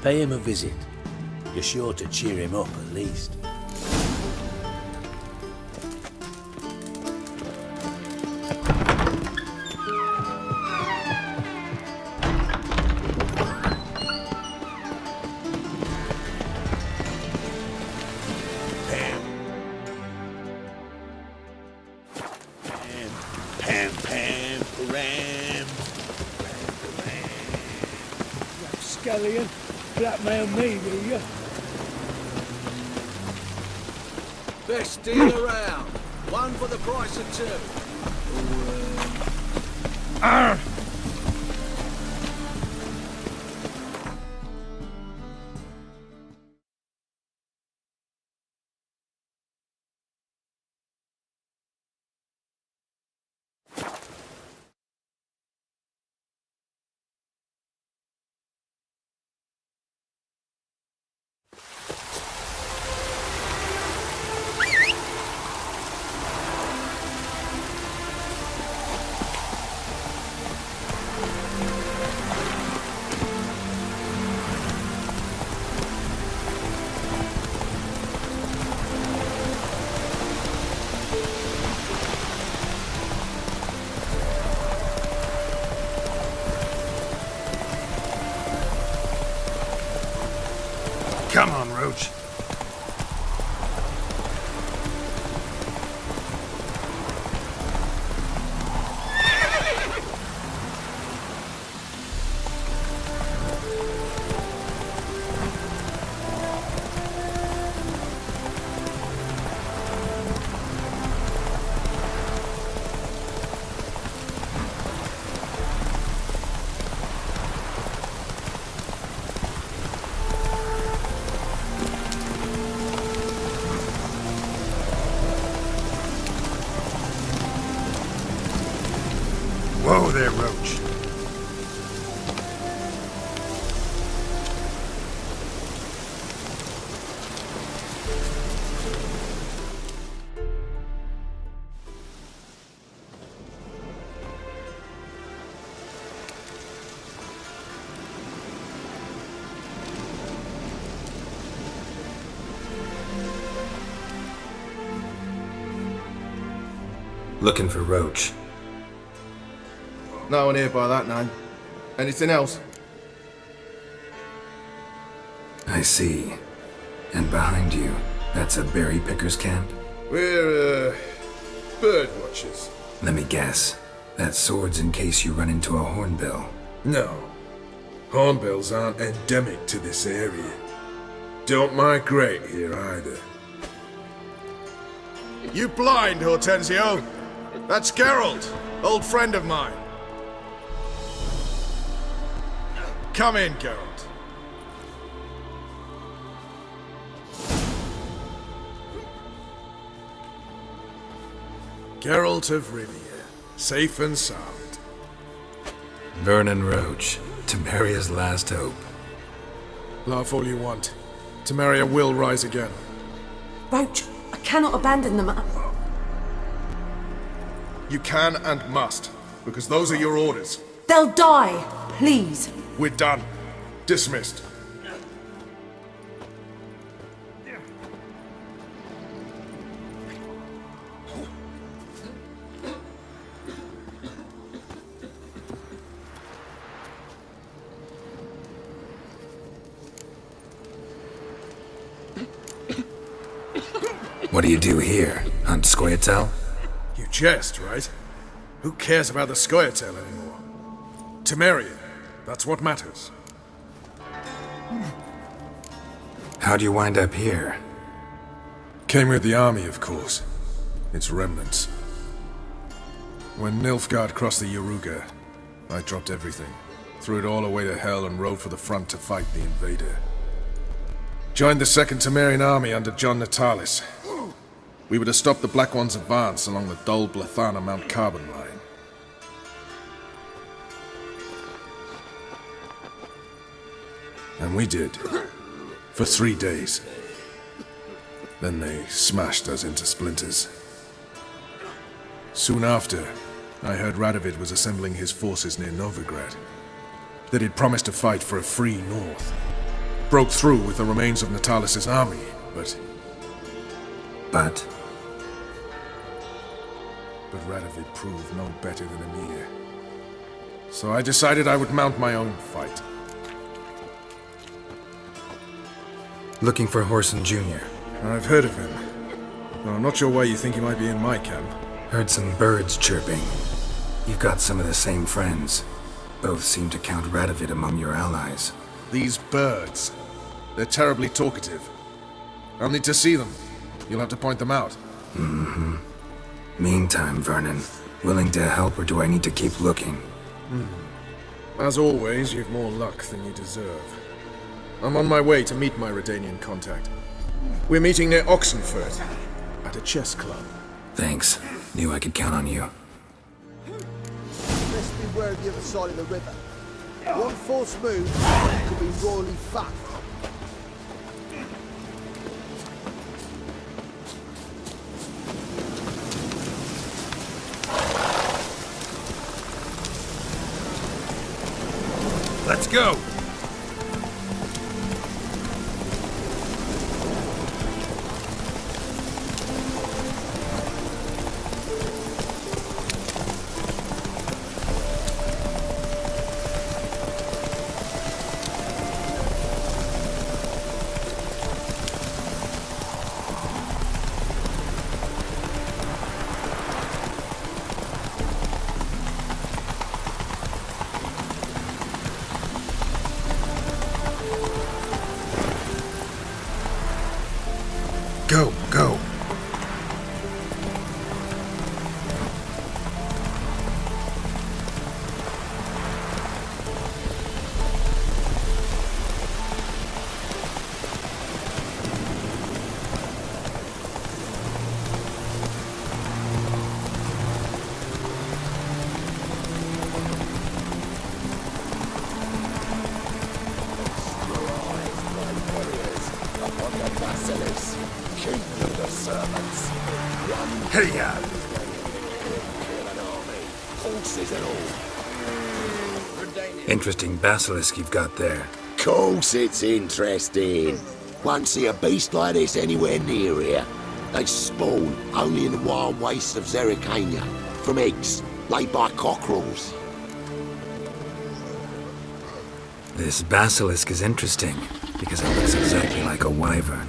Pay him a visit. You're sure to cheer him up, at least. Scallion, blackmail me, will you? Best deal around. One for the price of two. Come on, Roach. Whoa there, Roach. Looking for Roach. No one here by that name. Anything else? I see. And behind you, that's a berry picker's camp? We're, bird watchers. Let me guess. That sword's in case you run into a hornbill. No. Hornbills aren't endemic to this area. Don't migrate here either. You blind, Hortensio? That's Geralt, old friend of mine. Come in, Geralt. Geralt of Rivia, safe and sound. Vernon Roach, Temeria's last hope. Laugh all you want. Temeria will rise again. Roach, I cannot abandon them. You can and must, because those are your orders. They'll die, please. We're done. Dismissed. What do you do here? Hunt Scoia'tael? You jest, right? Who cares about the Scoia'tael anymore? Temerian, that's what matters. How'd you wind up here? Came with the army, of course. Its remnants. When Nilfgaard crossed the Yaruga, I dropped everything. Threw it all away to hell and rode for the front to fight the invader. Joined the Second Temerian Army under John Natalis. We were to stop the Black One's advance along the Dol Blathana Mount Carbon line. And we did. For 3 days. Then they smashed us into splinters. Soon after, I heard Radovid was assembling his forces near Novigrad. That he'd promised to fight for a free North. Broke through with the remains of Natalis' army, but Radovid proved no better than Emir. So I decided I would mount my own fight. Looking for Whoreson Jr. I've heard of him. Though I'm not sure why you think he might be in my camp. Heard some birds chirping. You've got some of the same friends. Both seem to count Radovid among your allies. These birds. They're terribly talkative. I'll need to see them. You'll have to point them out. Mm-hmm. Meantime, Vernon, willing to help or do I need to keep looking? As always, you've more luck than you deserve. I'm on my way to meet my Redanian contact. We're meeting near Oxenfurt, at a chess club. Thanks. Knew I could count on you. Best beware of the other side of the river. One false move could be royally fucked. Let's go! Go, go. Hey, Interesting basilisk you've got there. Course it's interesting. Won't see a beast like this anywhere near here. They spawn only in the wild wastes of Zerrikania, from eggs laid by cockerels. This basilisk is interesting, because it looks exactly like a wyvern.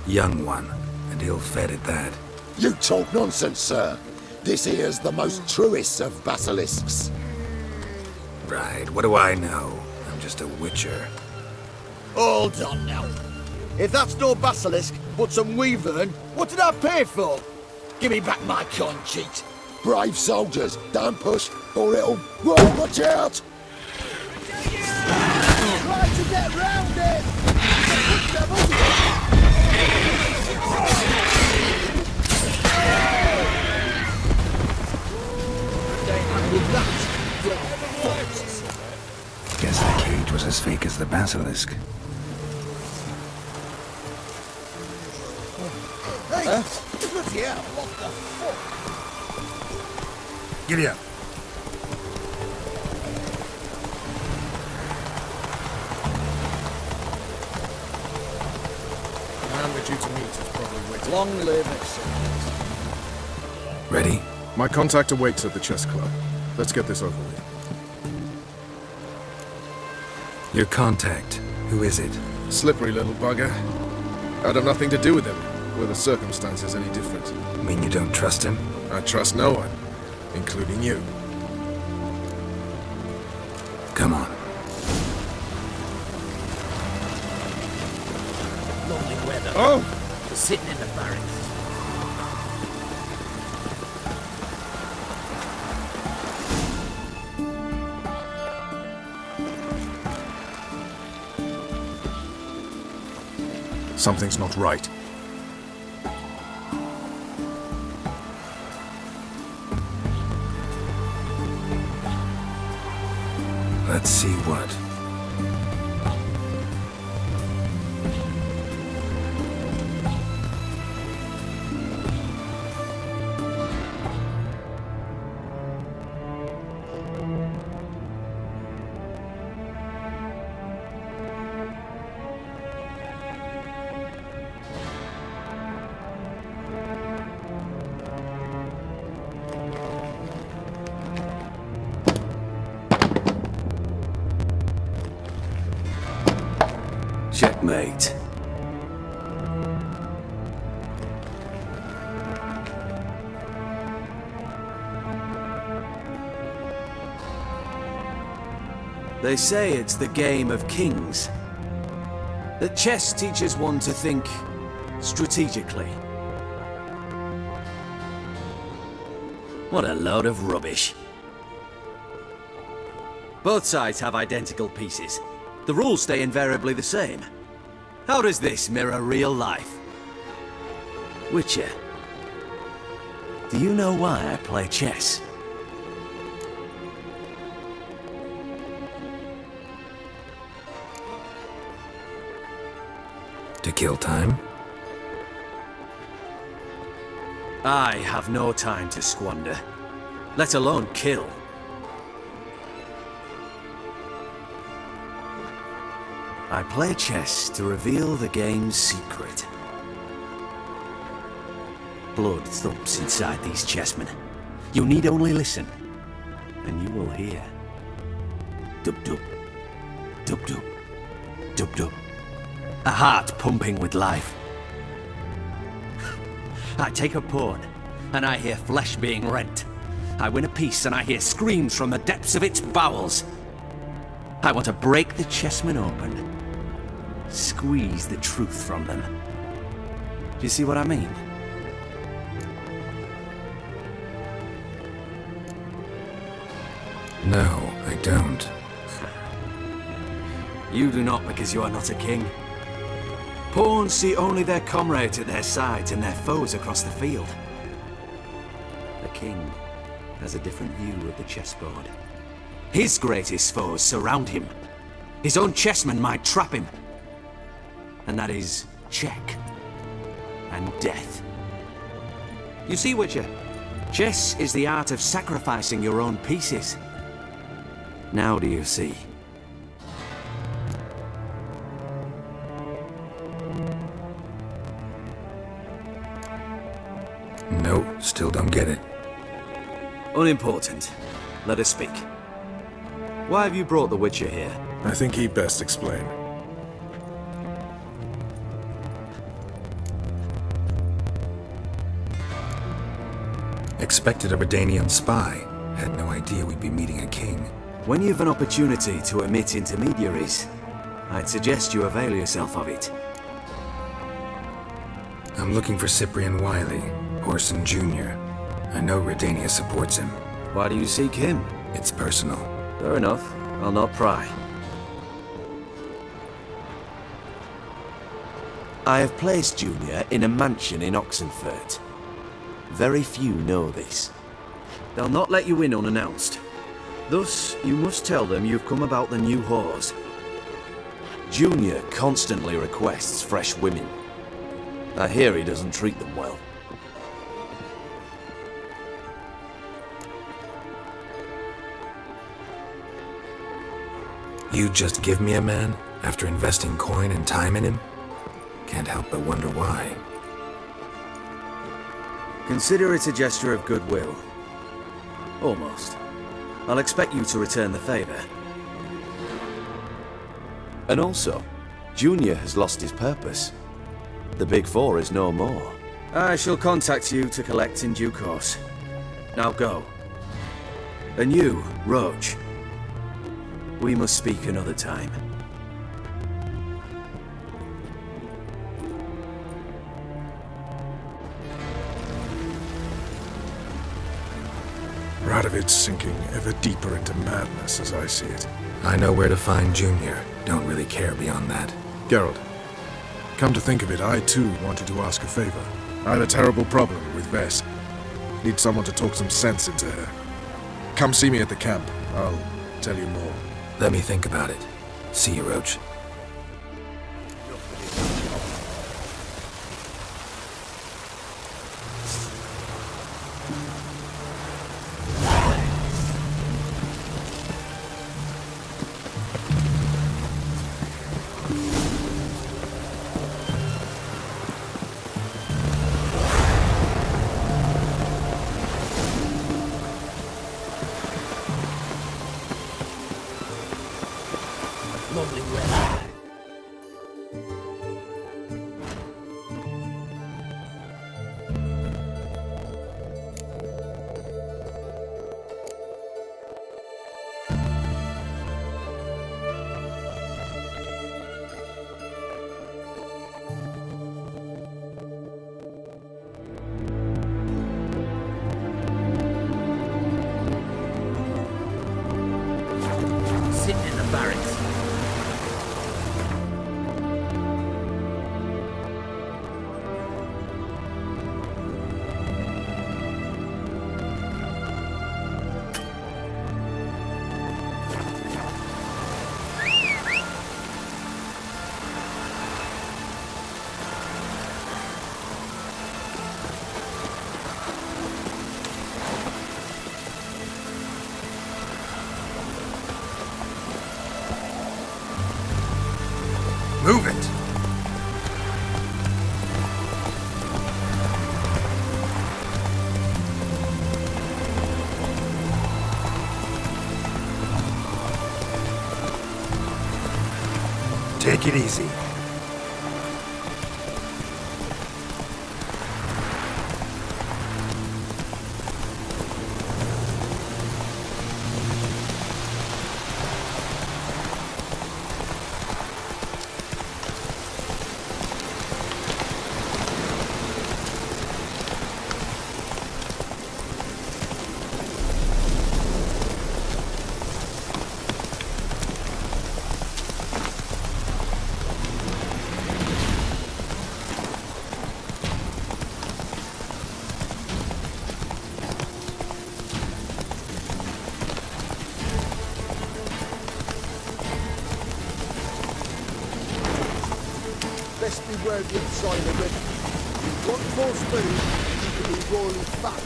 Young one, and ill-fed at that. You talk nonsense, sir. This here's the most truest of basilisks. Right, what do I know? I'm just a witcher. Hold on now. If that's no basilisk, but some wyvern, what did I pay for? Give me back my coin, cheat. Brave soldiers, don't push, or it'll... Whoa, watch out! Try to get round it! Guess that cage was as fake as the basilisk. Hey! Bloody hell, what the fuck? Giddy up. The man we're due to meet is probably waiting. Long live it. Ready? My contact awaits at the chess club. Let's get this over with. Your contact. Who is it? Slippery little bugger. I'd have nothing to do with him, were the circumstances any different. You mean you don't trust him? I trust no one, including you. Come on. Lovely weather. Oh! Sitting in the barracks. Something's not right. Let's see what. Checkmate. They say it's the game of kings. That chess teaches one to think strategically. What a load of rubbish. Both sides have identical pieces. The rules stay invariably the same. How does this mirror real life? Witcher, do you know why I play chess? To kill time? I have no time to squander, let alone kill. I play chess to reveal the game's secret. Blood thumps inside these chessmen. You need only listen, and you will hear. Dub-dub, dub-dub, dub-dub. A heart pumping with life. I take a pawn, and I hear flesh being rent. I win a piece, and I hear screams from the depths of its bowels. I want to break the chessmen open. Squeeze the truth from them. Do you see what I mean? No, I don't. You do not because you are not a king. Pawns see only their comrades at their sides and their foes across the field. A king has a different view of the chessboard. His greatest foes surround him. His own chessmen might trap him. And that is check and death. You see, Witcher, chess is the art of sacrificing your own pieces. Now do you see? No, still don't get it. Unimportant. Let us speak. Why have you brought the Witcher here? I think he'd best explain. Expected a Redanian spy. Had no idea we'd be meeting a king. When you've an opportunity to omit intermediaries, I'd suggest you avail yourself of it. I'm looking for Cyprian Wiley, Orson Jr. I know Redania supports him. Why do you seek him? It's personal. Fair enough. I'll not pry. I have placed Junior in a mansion in Oxenfurt. Very few know this. They'll not let you in unannounced. Thus, you must tell them you've come about the new whores. Junior constantly requests fresh women. I hear he doesn't treat them well. You just give me a man after investing coin and time in him? Can't help but wonder why. Consider it a gesture of goodwill. Almost. I'll expect you to return the favor. And also, Junior has lost his purpose. The Big Four is no more. I shall contact you to collect in due course. Now go. And you, Roach. We must speak another time. Radovid's sinking ever deeper into madness as I see it. I know where to find Junior. Don't really care beyond that. Geralt, come to think of it, I too wanted to ask a favor. I have a terrible problem with Vess. Need someone to talk some sense into her. Come see me at the camp. I'll tell you more. Let me think about it. See you, Roach. Lovely weather. Sitting in the barracks. Move it! Take it easy. Best beware of the inside of the river. Got full speed, you can be royally fat.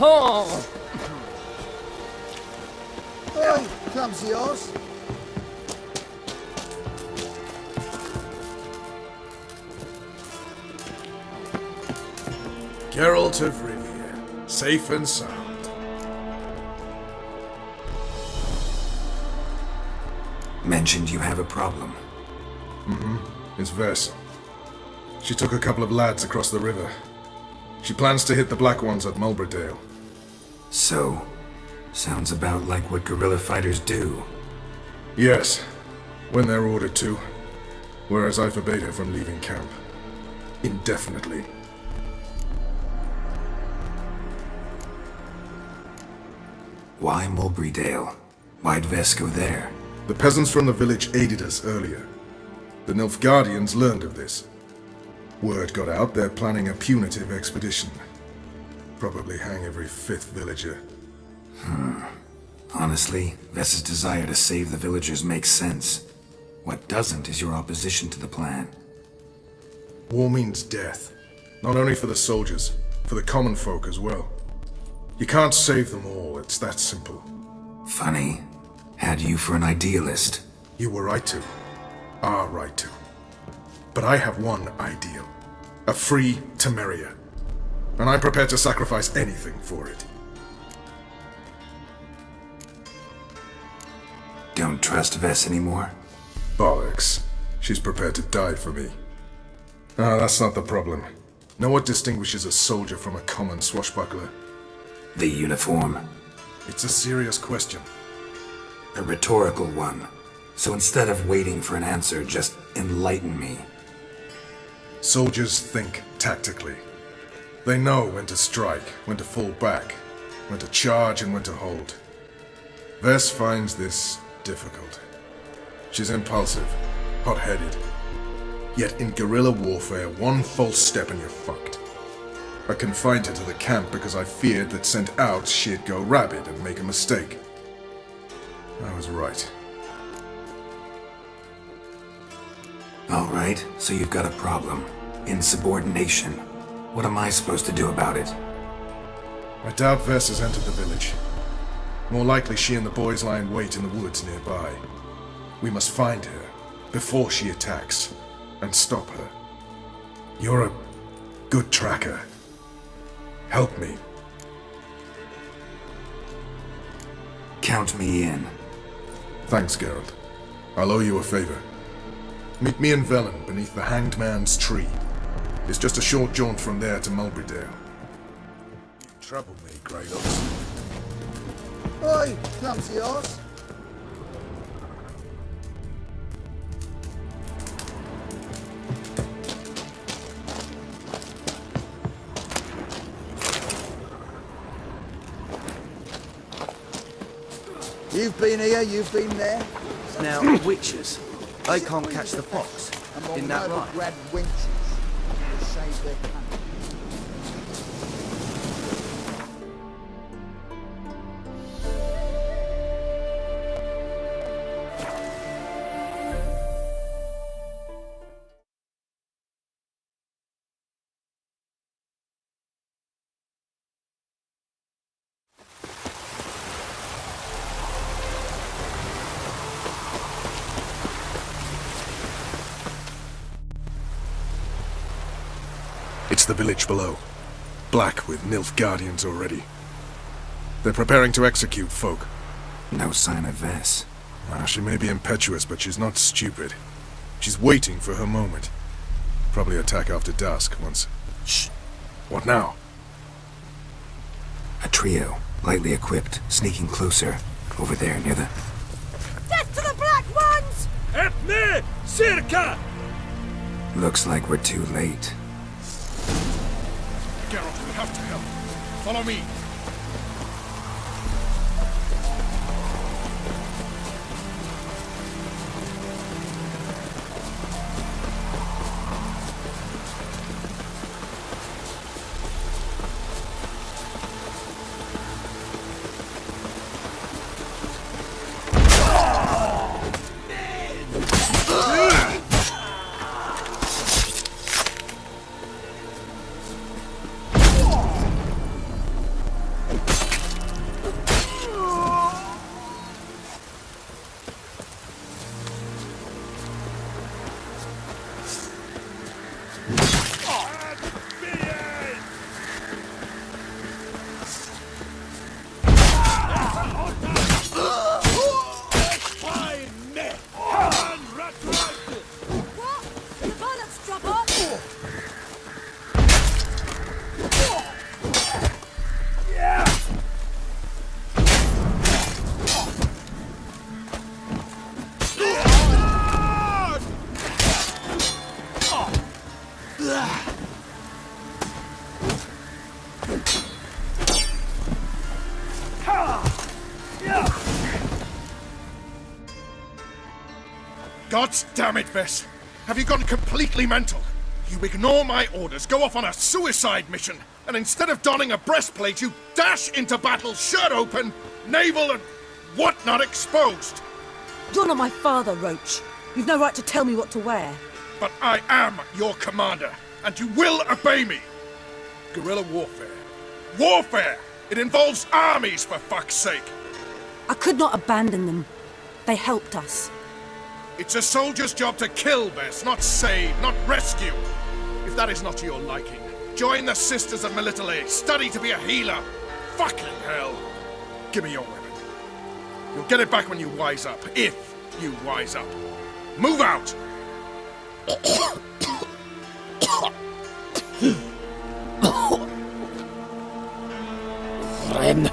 Oh! Hey, clumsy horse. Geralt of Rivia, safe and sound. Mentioned you have a problem. It's Vess. She took a couple of lads across the river. She plans to hit the Black Ones at Mulberdale. So, sounds about like what guerrilla fighters do. Yes, when they're ordered to. Whereas I forbade her from leaving camp. Indefinitely. Why Mulberdale? Why'd Vess go there? The peasants from the village aided us earlier. The Nilfgaardians learned of this. Word got out they're planning a punitive expedition. Probably hang every fifth villager. Honestly, Vess's desire to save the villagers makes sense. What doesn't is your opposition to the plan. War means death. Not only for the soldiers, for the common folk as well. You can't save them all, it's that simple. Funny. Had you for an idealist. You were right to. Are right to. But I have one ideal. A free Temeria. And I'm prepared to sacrifice anything for it. Don't trust Vess anymore? Bollocks. She's prepared to die for me. Ah, that's not the problem. Know what distinguishes a soldier from a common swashbuckler? The uniform. It's a serious question. A rhetorical one. So instead of waiting for an answer, just enlighten me. Soldiers think tactically. They know when to strike, when to fall back, when to charge and when to hold. Vess finds this difficult. She's impulsive, hot-headed. Yet in guerrilla warfare, one false step and you're fucked. I confined her to the camp because I feared that sent out she'd go rabid and make a mistake. I was right. All right, so you've got a problem. Insubordination. What am I supposed to do about it? I doubt Vess has entered the village. More likely she and the boys lie in wait in the woods nearby. We must find her before she attacks and stop her. You're a good tracker. Help me. Count me in. Thanks, Geralt. I'll owe you a favor. Meet me and Velen beneath the Hanged Man's tree. It's just a short jaunt from there to Mulberrydale. You trouble me, Kratos. Oi, clumsy horse. You've been here, you've been there. Now, witches, they can't catch the fox. Isn't that right? Grad wenches to save their country. It's the village below. Black with Nilfgaardians already. They're preparing to execute folk. No sign of Vess. Well, she may be impetuous, but she's not stupid. She's waiting for her moment. Probably attack after dusk once... Shh! What now? A trio, lightly equipped, sneaking closer. Over there, near the... Death to the Black Ones! Help me! Circa! Looks like we're too late. Geralt, we have to help. Follow me. God damn it, Vess! Have you gone completely mental? You ignore my orders, go off on a suicide mission, and instead of donning a breastplate, you dash into battle, shirt open, navel and whatnot exposed! You're not my father, Roach. You've no right to tell me what to wear. But I am your commander, and you will obey me! Guerrilla warfare. Warfare! It involves armies, for fuck's sake! I could not abandon them. They helped us. It's a soldier's job to kill, Bess, not save, not rescue. If that is not to your liking, join the Sisters of Melitele. Study to be a healer. Fucking hell. Give me your weapon. You'll get it back when you wise up. If you wise up. Move out! Ren.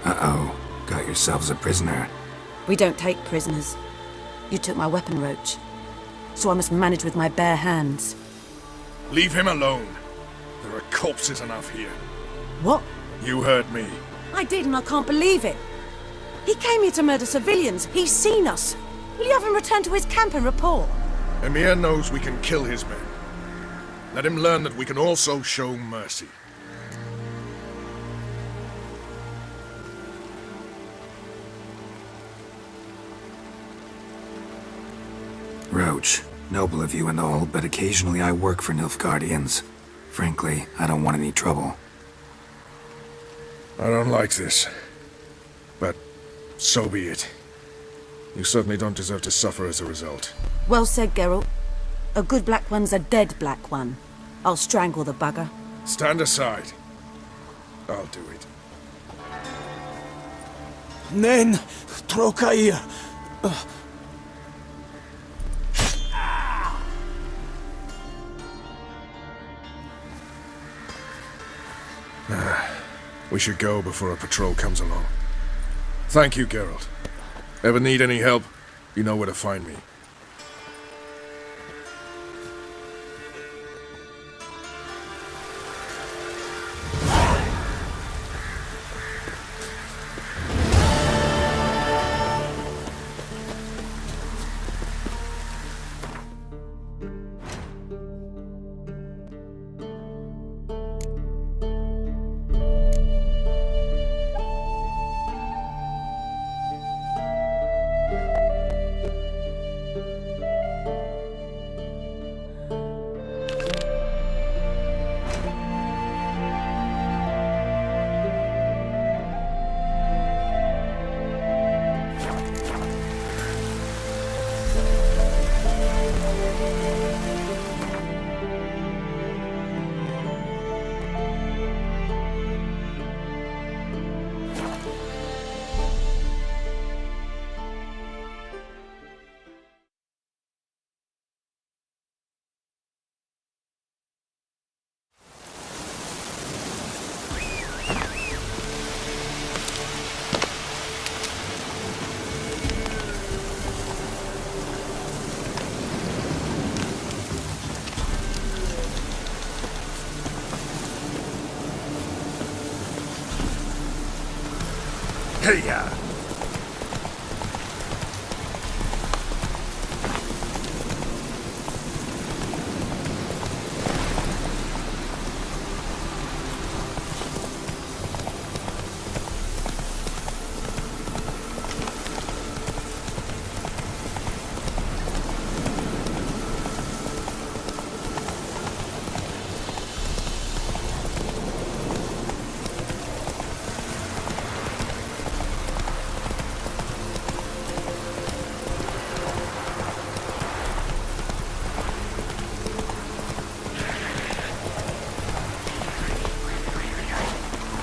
Uh-oh. Got yourselves a prisoner. We don't take prisoners. You took my weapon, Roach. So I must manage with my bare hands. Leave him alone. There are corpses enough here. What? You heard me. I did, and I can't believe it. He came here to murder civilians. He's seen us. Will you have him return to his camp and report? Emir knows we can kill his men. Let him learn that we can also show mercy. Roach, noble of you and all, but occasionally I work for Nilfgaardians. Frankly, I don't want any trouble. I don't like this. But so be it. You certainly don't deserve to suffer as a result. Well said, Geralt. A good black one's a dead black one. I'll strangle the bugger. Stand aside. I'll do it. Nen, Trokair. We should go before a patrol comes along. Thank you, Geralt. Ever need any help, you know where to find me. Hey-ya!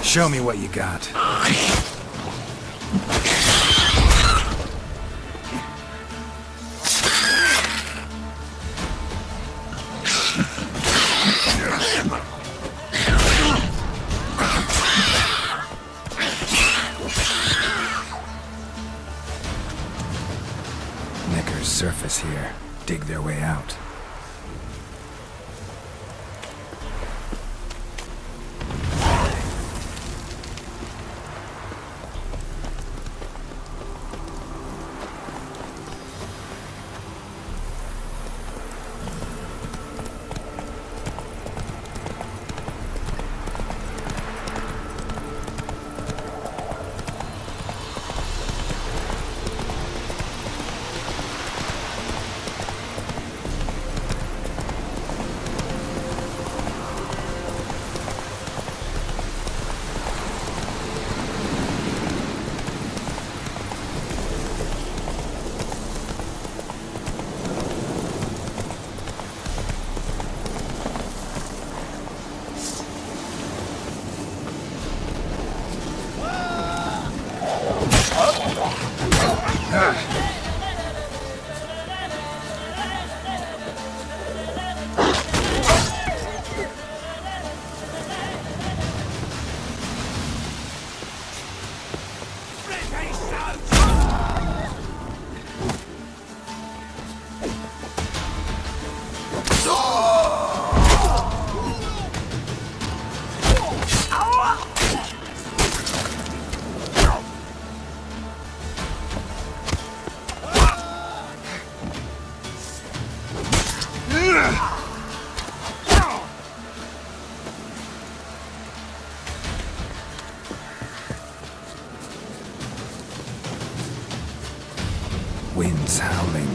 Show me what you got. Neckar's surface here. Dig their way out. Winds howling.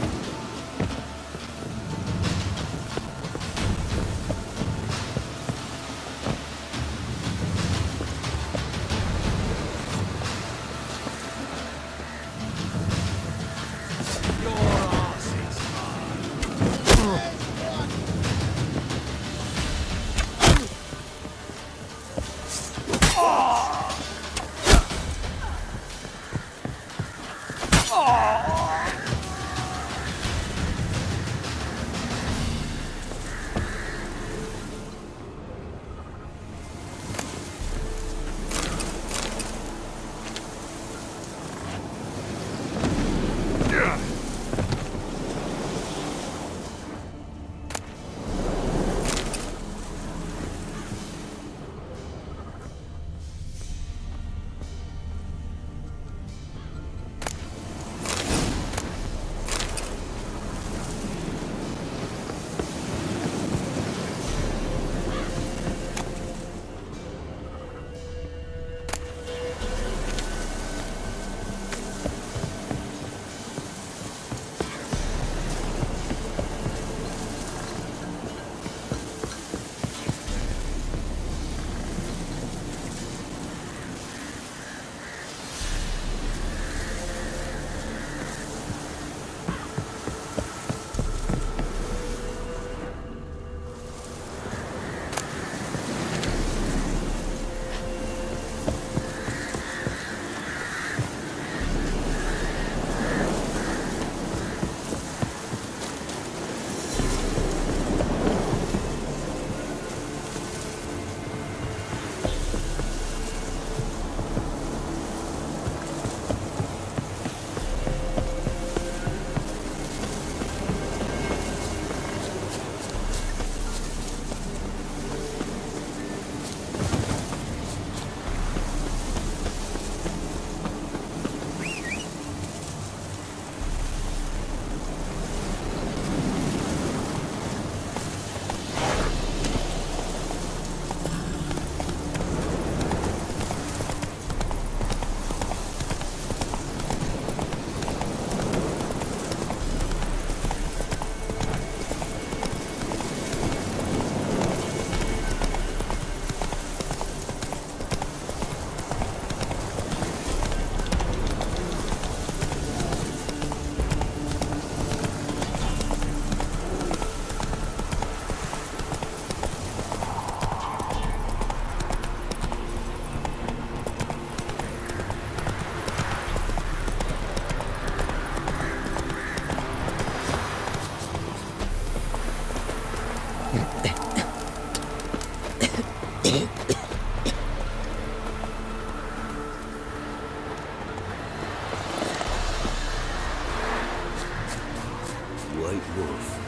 White Wolf.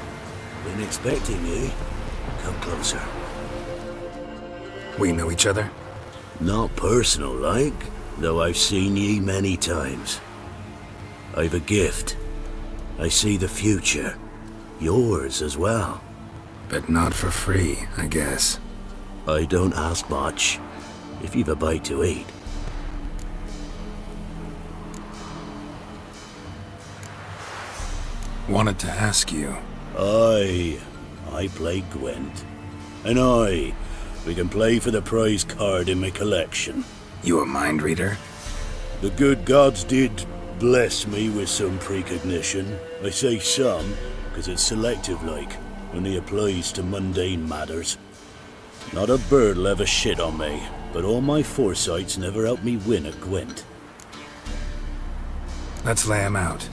Been expecting ye. Come closer. We know each other? Not personal like, though I've seen ye many times. I've a gift. I see the future. Yours as well. But not for free, I guess. I don't ask much, if you've a bite to eat. Wanted to ask you. I play Gwent. And we can play for the prize card in my collection. You a mind reader? The good gods did bless me with some precognition. I say some, because it's selective like, only applies to mundane matters. Not a bird'll ever shit on me, but all my foresights never helped me win at Gwent. Let's lay him out.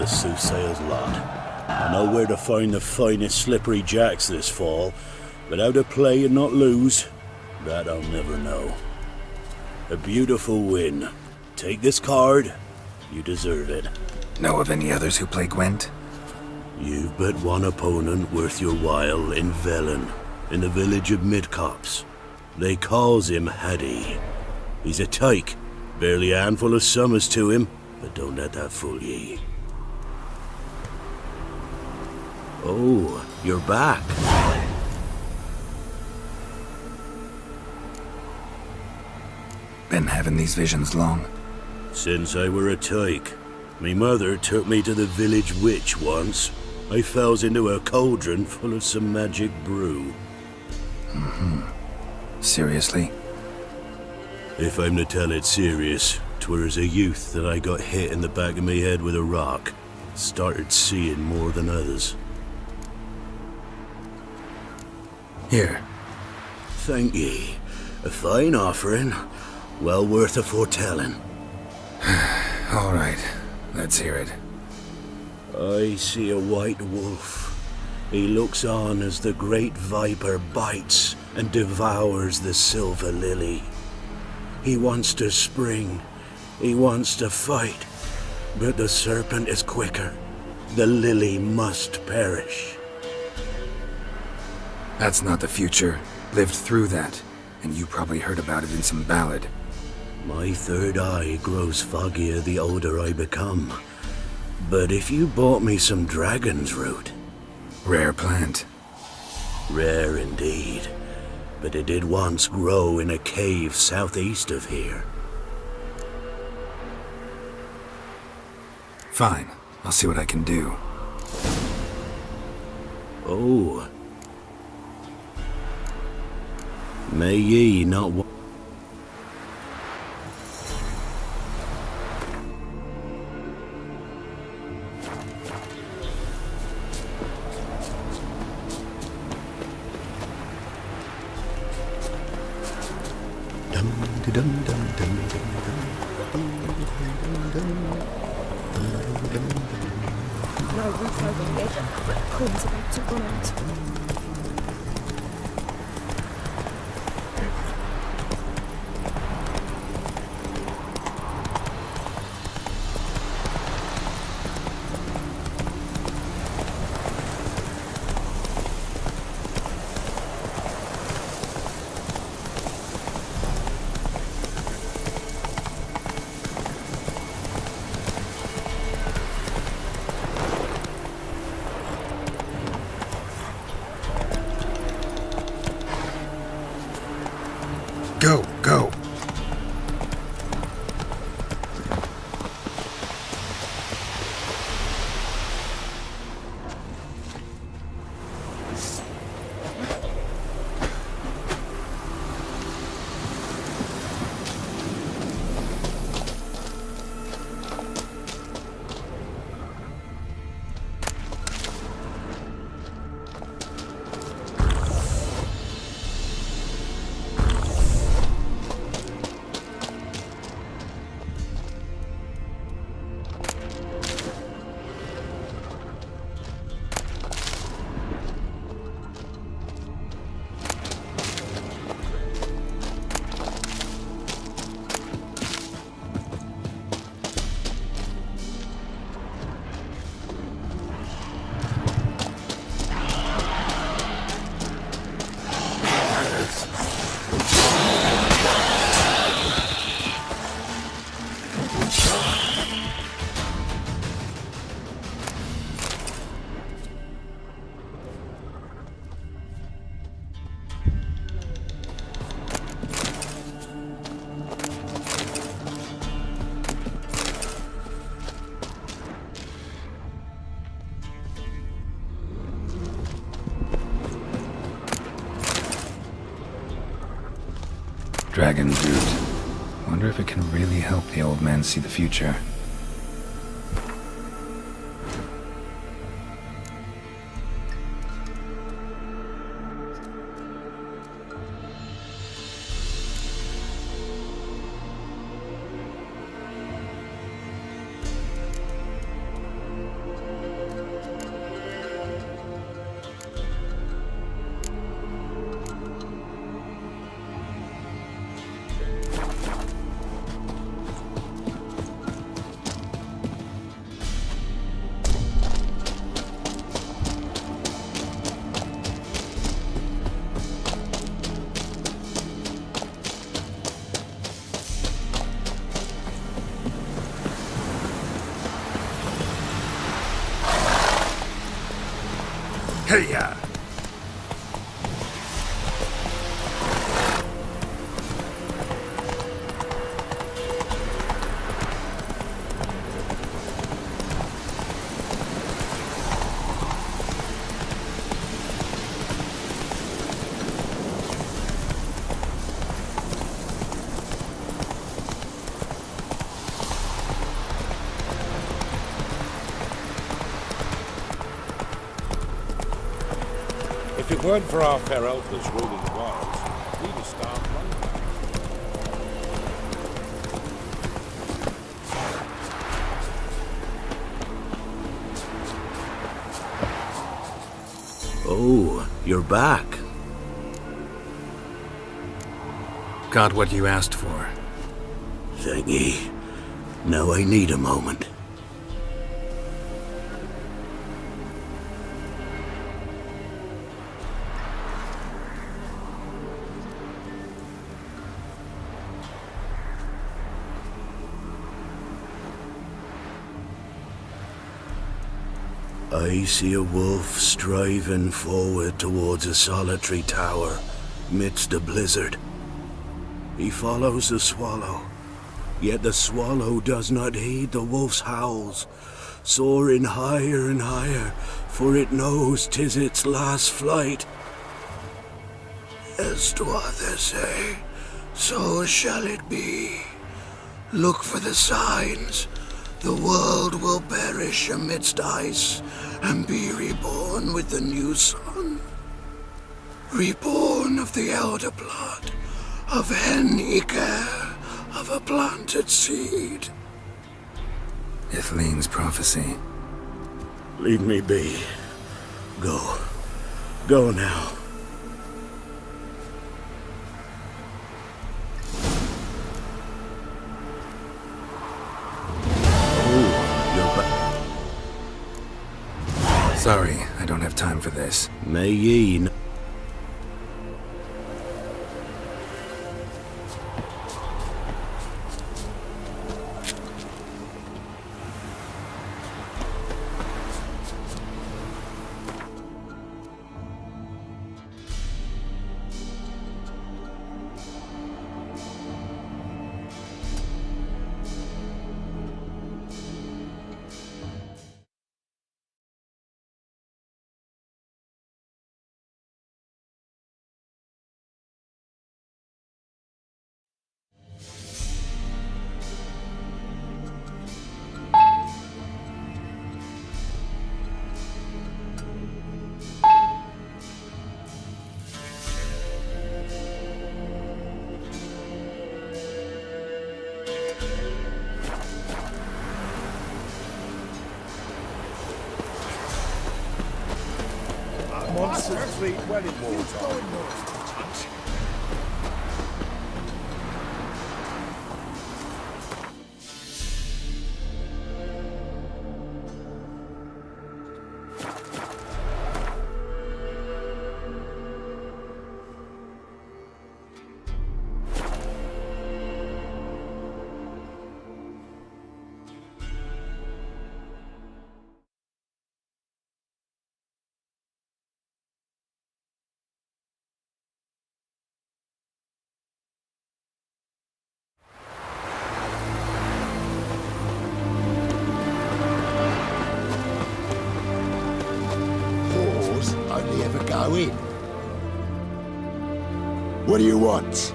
the soothsayer's lot. I know where to find the finest slippery jacks this fall, but how to play and not lose, that I'll never know. A beautiful win. Take this card. You deserve it. Know of any others who play Gwent? You've but one opponent worth your while in Velen, in the village of Midcops. They calls him Haddy. He's a tyke, barely a handful of summers to him, but don't let that fool ye. Oh, you're back. Been having these visions long? Since I were a tyke. Me mother took me to the village witch once. I fells into a cauldron full of some magic brew. Seriously? If I'm to tell it serious, 'twere as a youth that I got hit in the back of me head with a rock. Started seeing more than others. Here. Thank ye. A fine offering. Well worth a foretelling. All right. Let's hear it. I see a white wolf. He looks on as the great viper bites and devours the silver lily. He wants to spring. He wants to fight. But the serpent is quicker. The lily must perish. That's not the future. Lived through that, and you probably heard about it in some ballad. My third eye grows foggier the older I become. But if you bought me some dragon's root... Rare plant. Rare indeed. But it did once grow in a cave southeast of here. Fine. I'll see what I can do. Oh. May ye not... No roof overhead. Corn's about to run out. Go, go. Dragon's root. Wonder if it can really help the old man see the future. Hey-ya! If it weren't for our fair elders ruling the wilds, we'd have starved long ago. Oh, you're back. Got what you asked for. Thanky. Now I need a moment. I see a wolf striving forward towards a solitary tower midst a blizzard. He follows the swallow, yet the swallow does not heed the wolf's howls, soaring higher and higher, for it knows 'tis its last flight. As others say, so shall it be. Look for the signs. The world will perish amidst ice and be reborn with the new sun. Reborn of the elder blood, of Hen-Iker, of a planted seed. Ithleen's prophecy. Leave me be. Go. Go now. Sorry, I don't have time for this. May ye Monster fleet well in wartime. Only ever go in. What do you want?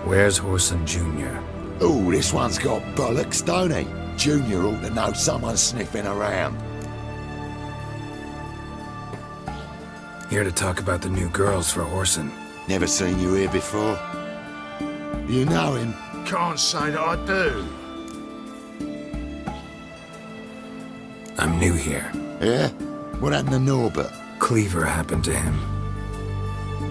Where's Horson Jr.? Oh, this one's got bollocks, don't he? Junior ought to know someone's sniffing around. Here to talk about the new girls for Horson. Never seen you here before. You know him? Can't say that I do. I'm new here. Yeah? What happened to Norbert? Cleaver happened to him.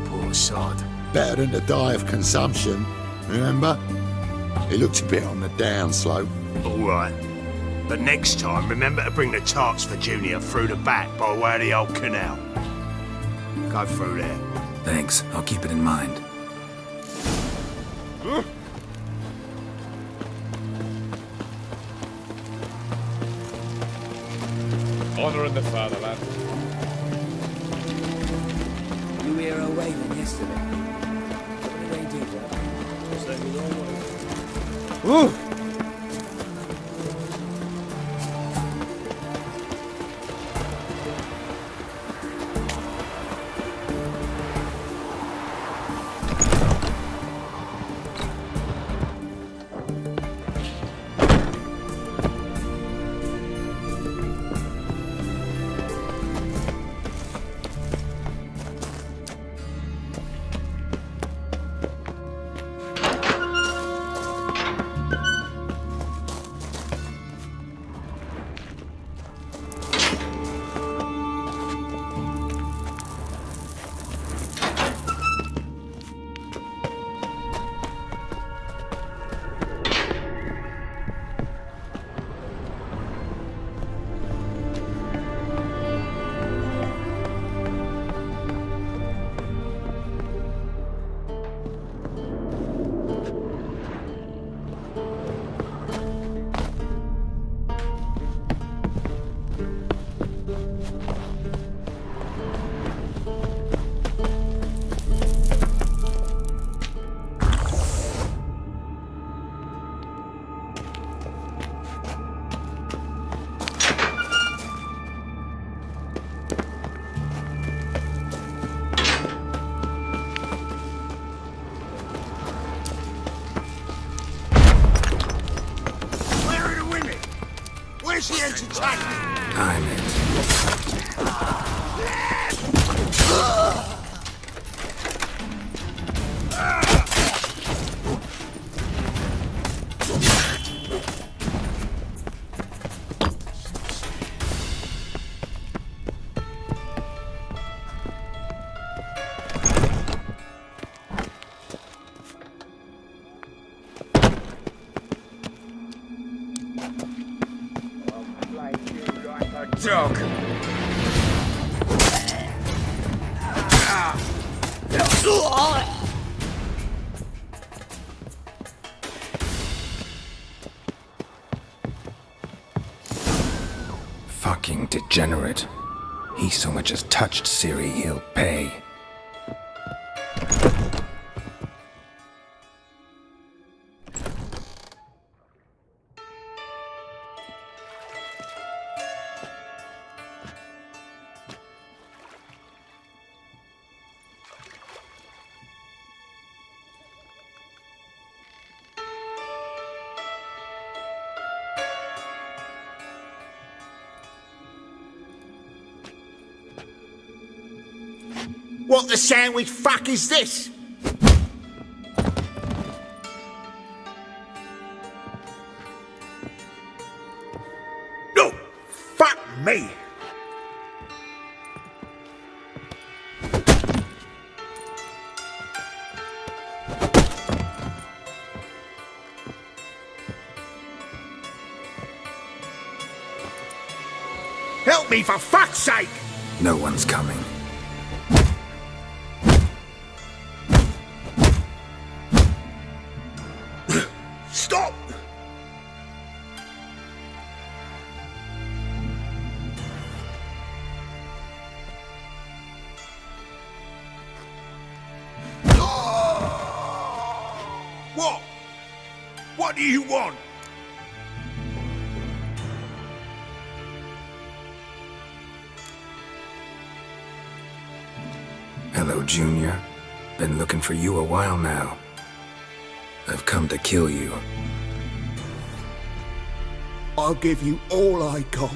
Poor sod. Better than to die of consumption, remember? He looked a bit on the downslope. All right. But next time, remember to bring the tarts for Junior through the back by way of the old canal. Go through there. Thanks, I'll keep it in mind. Honouring the fatherland. you hear her wailing yesterday? What did they do, Dad? Just let me know what. Ooh! Where's the engine tank? I'm it. Dog. Fucking degenerate. He so much as touched Siri, he'll pay. What the sandwich fuck is this? No! Fuck me! Help me for fuck's sake! No one's coming. Stop! What? What do you want? Hello, Junior. Been looking for you a while now. I've come to kill you. I'll give you all I got.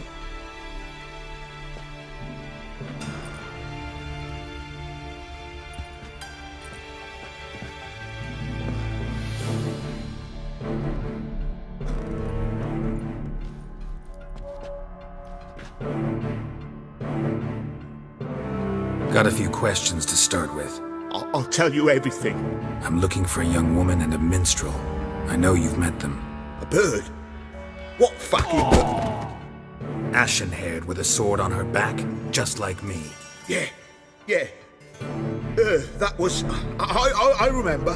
Got a few questions to start with. I'll tell you everything. I'm looking for a young woman and a minstrel. I know you've met them. A bird? What fucking bird? Ashen-haired with a sword on her back, just like me. Yeah. That was... I remember.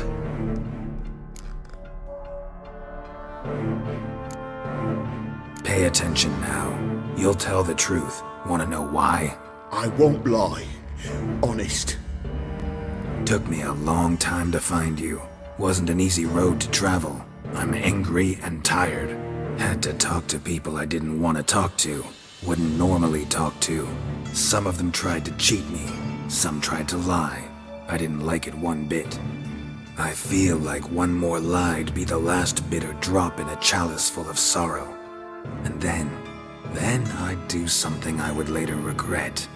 Pay attention now. You'll tell the truth. Want to know why? I won't lie. Honest. Took me a long time to find you. Wasn't an easy road to travel. I'm angry and tired. Had to talk to people I didn't want to talk to. Wouldn't normally talk to. Some of them tried to cheat me. Some tried to lie. I didn't like it one bit. I feel like one more lie'd be the last bitter drop in a chalice full of sorrow. And then I'd do something I would later regret.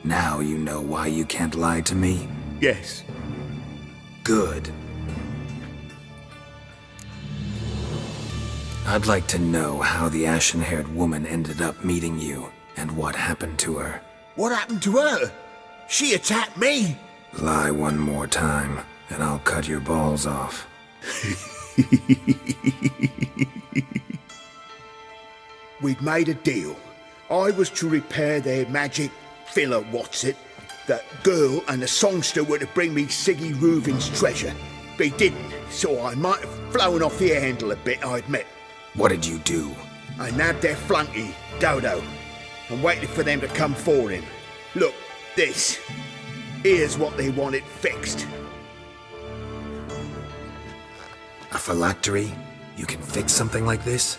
Now you know why you can't lie to me? Yes. Good. I'd like to know how the ashen-haired woman ended up meeting you, and what happened to her. What happened to her? She attacked me! Lie one more time, and I'll cut your balls off. We'd made a deal. I was to repair their magic filler, That girl and the songster were to bring me Siggy Reuven's treasure. They didn't, so I might have flown off the handle a bit, I admit. What did you do? I nabbed their flunky, Dodo, and waited for them to come for him. Look, this. Here's what they wanted fixed. A phylactery? You can fix something like this?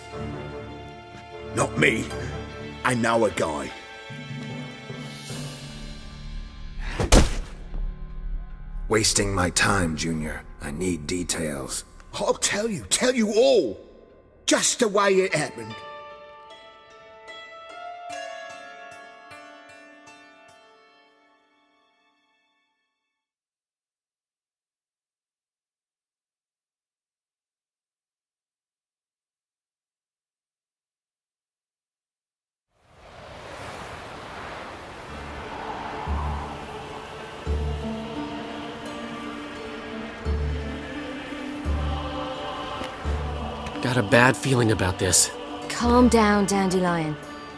Not me. I know a guy. Wasting my time, Junior. I need details. I'll tell you all. Just the way it happened. Got a bad feeling about this. Calm down, Dandelion.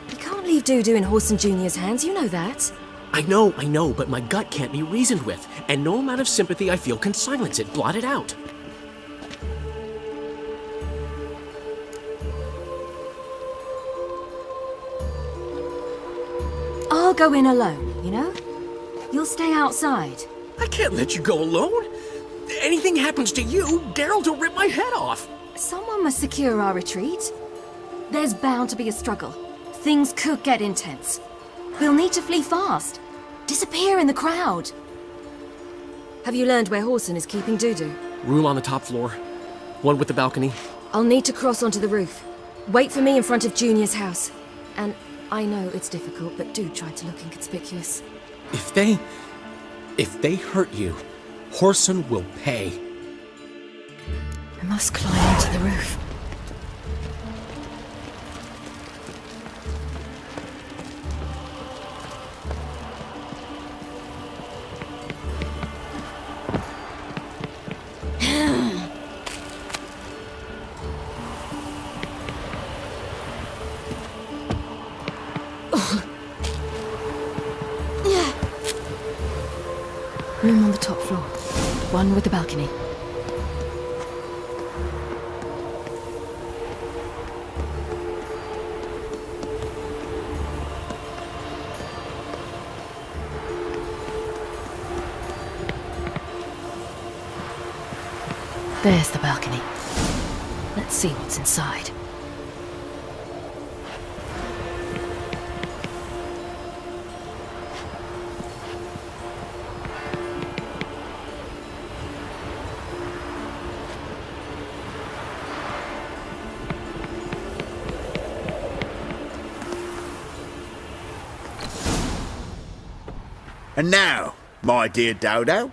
You can't leave Dudu in Horson Jr.'s hands, you know that. I know, but my gut can't be reasoned with, and no amount of sympathy I feel can silence it, blot it out. I'll go in alone, you know? You'll stay outside. I can't let you go alone. Anything happens to you, Geralt will rip my head off. Someone must secure our retreat. There's bound to be a struggle. Things could get intense. We'll need to flee fast. Disappear in the crowd. Have you learned where Horson is keeping Dudu? Room on the top floor. One with the balcony. I'll need to cross onto the roof. Wait for me in front of Junior's house. And I know it's difficult, but do try to look inconspicuous. If they hurt you, Horson will pay. I must climb onto the roof. Room on the top floor. One with the balcony. There's the balcony. Let's see what's inside. And now, my dear Dodo,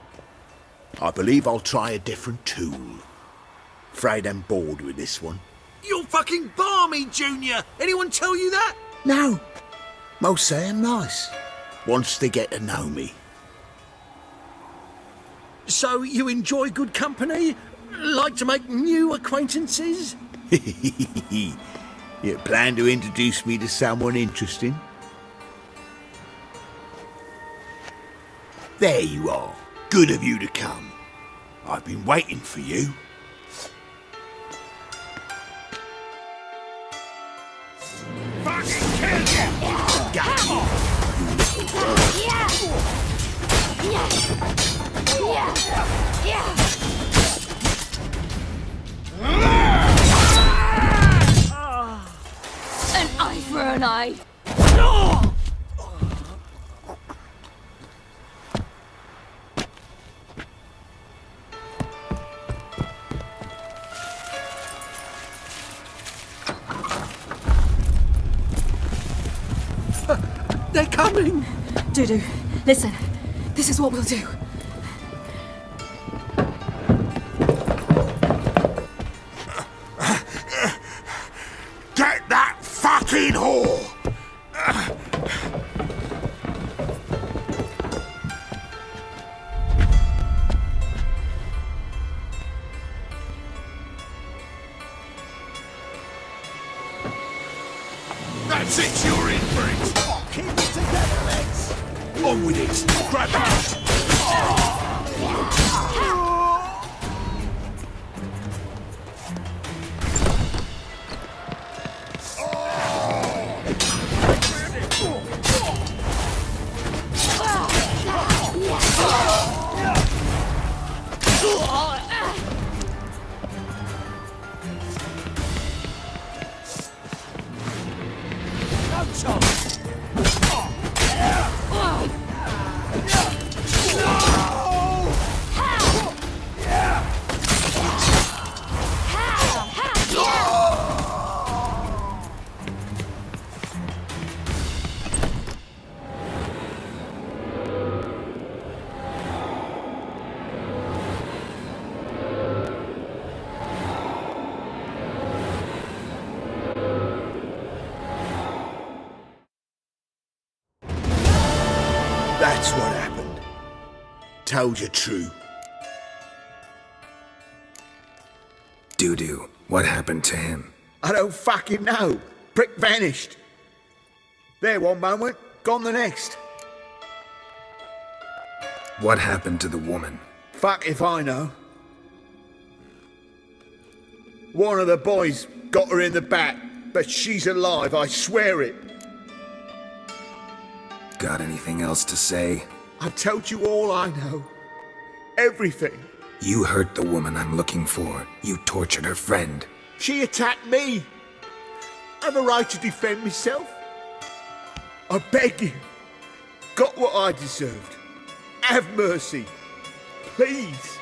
I believe I'll try a different tool. Afraid I'm bored with this one. You're fucking balmy, Junior! Anyone tell you that? No. Most say I'm nice. Once they get to know me. So you enjoy good company? Like to make new acquaintances? You plan to introduce me to someone interesting? There you are. Good of you to come. I've been waiting for you. Fucking kill you! Got you. Yeah! An eye for an eye. They're coming! Dudu, listen. This is what we'll do. Get that fucking whore! That's it, you're in for it! Keep it together, Legs! On with it! Grab it! That's what happened. Told you true. Dudu, what happened to him? I don't fucking know. Prick vanished. There one moment, gone the next. What happened to the woman? Fuck if I know. One of the boys got her in the back, but she's alive, I swear it. Got anything else to say? I've told you all I know. Everything. You hurt the woman I'm looking for. You tortured her friend. She attacked me. I have a right to defend myself. I beg you. Got what I deserved. Have mercy. Please.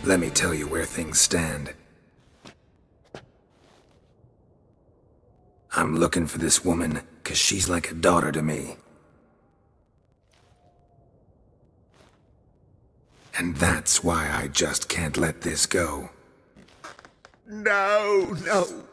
Let me tell you where things stand. I'm looking for this woman, 'cause she's like a daughter to me. And that's why I just can't let this go. No, no.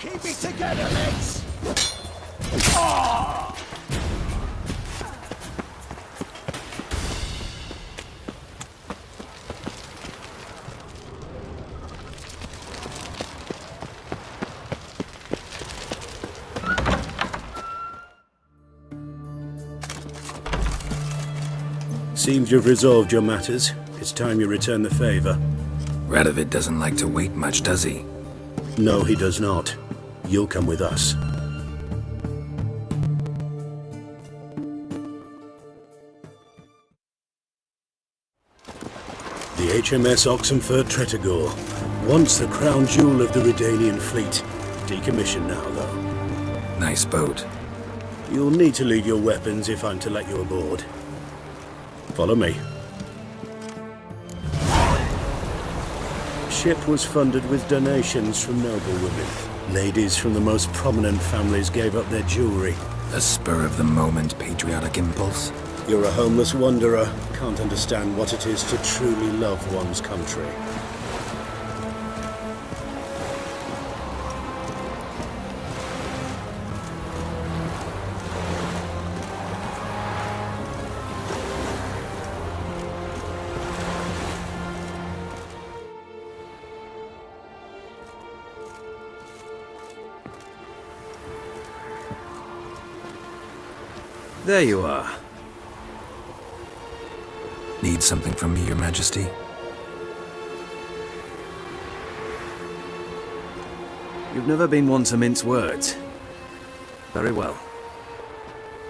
Keep it together, lads! Seems you've resolved your matters. It's time you return the favor. Radovid doesn't like to wait much, does he? No, he does not. You'll come with us. The HMS Oxenford Tretogor, once the crown jewel of the Redanian fleet. Decommissioned now, though. Nice boat. You'll need to leave your weapons if I'm to let you aboard. Follow me. Ship was funded with donations from noblewomen. Ladies from the most prominent families gave up their jewelry. A spur-of-the-moment patriotic impulse? You're a homeless wanderer. Can't understand what it is to truly love one's country. There you are. Need something from me, Your Majesty? You've never been one to mince words. Very well.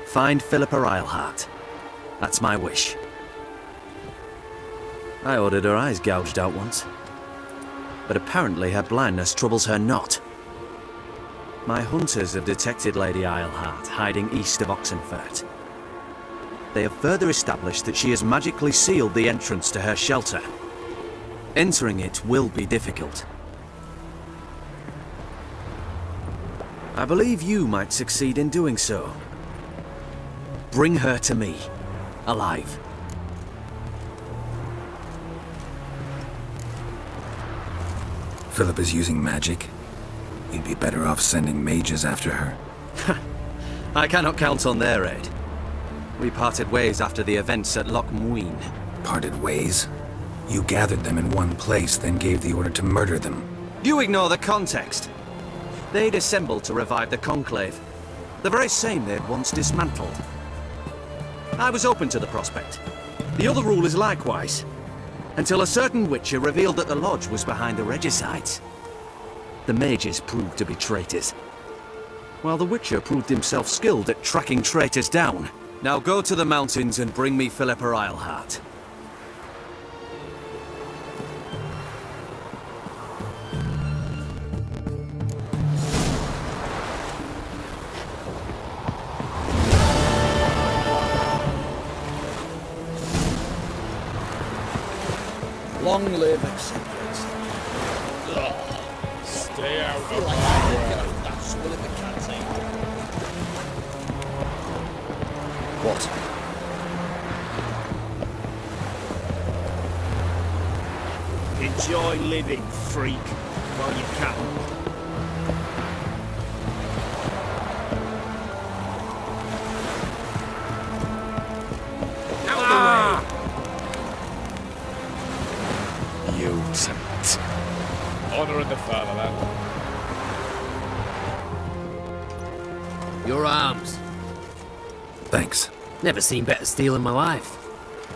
Find Philippa Eilhart. That's my wish. I ordered her eyes gouged out once. But apparently her blindness troubles her not. My hunters have detected Lady Eilhart hiding east of Oxenfurt. They have further established that she has magically sealed the entrance to her shelter. Entering it will be difficult. I believe you might succeed in doing so. Bring her to me, alive. Philip is using magic. You'd be better off sending mages after her. I cannot count on their aid. We parted ways after the events at Loch Muin. Parted ways? You gathered them in one place, then gave the order to murder them. You ignore the context. They'd assembled to revive the Conclave, the very same they'd once dismantled. I was open to the prospect. The other rulers likewise, until a certain Witcher revealed that the Lodge was behind the regicides. The mages proved to be traitors, while the Witcher proved himself skilled at tracking traitors down. Now go to the mountains and bring me Philippa Eilhart. Long live acceptance. Stay out of my way. That's one of the cats, What? Enjoy living, freak, while you can. Mutant. Honouring the fatherland. Your arms. Thanks. Never seen better steel in my life.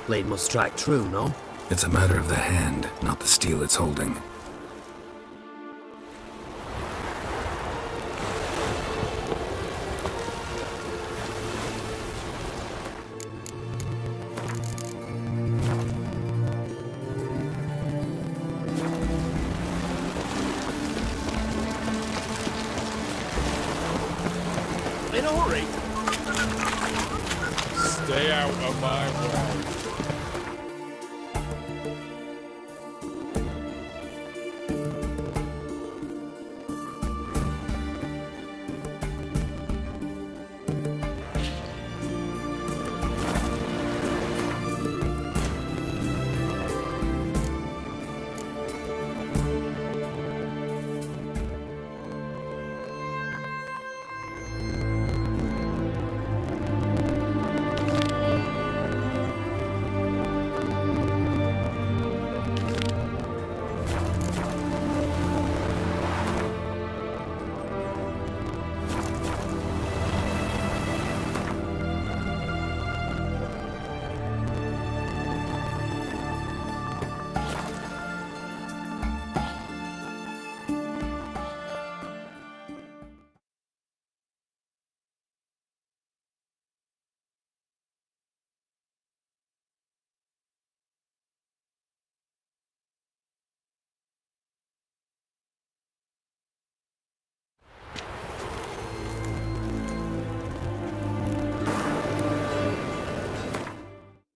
Blade must strike true, no? It's a matter of the hand, not the steel it's holding. In a hurry. Stay out of my way.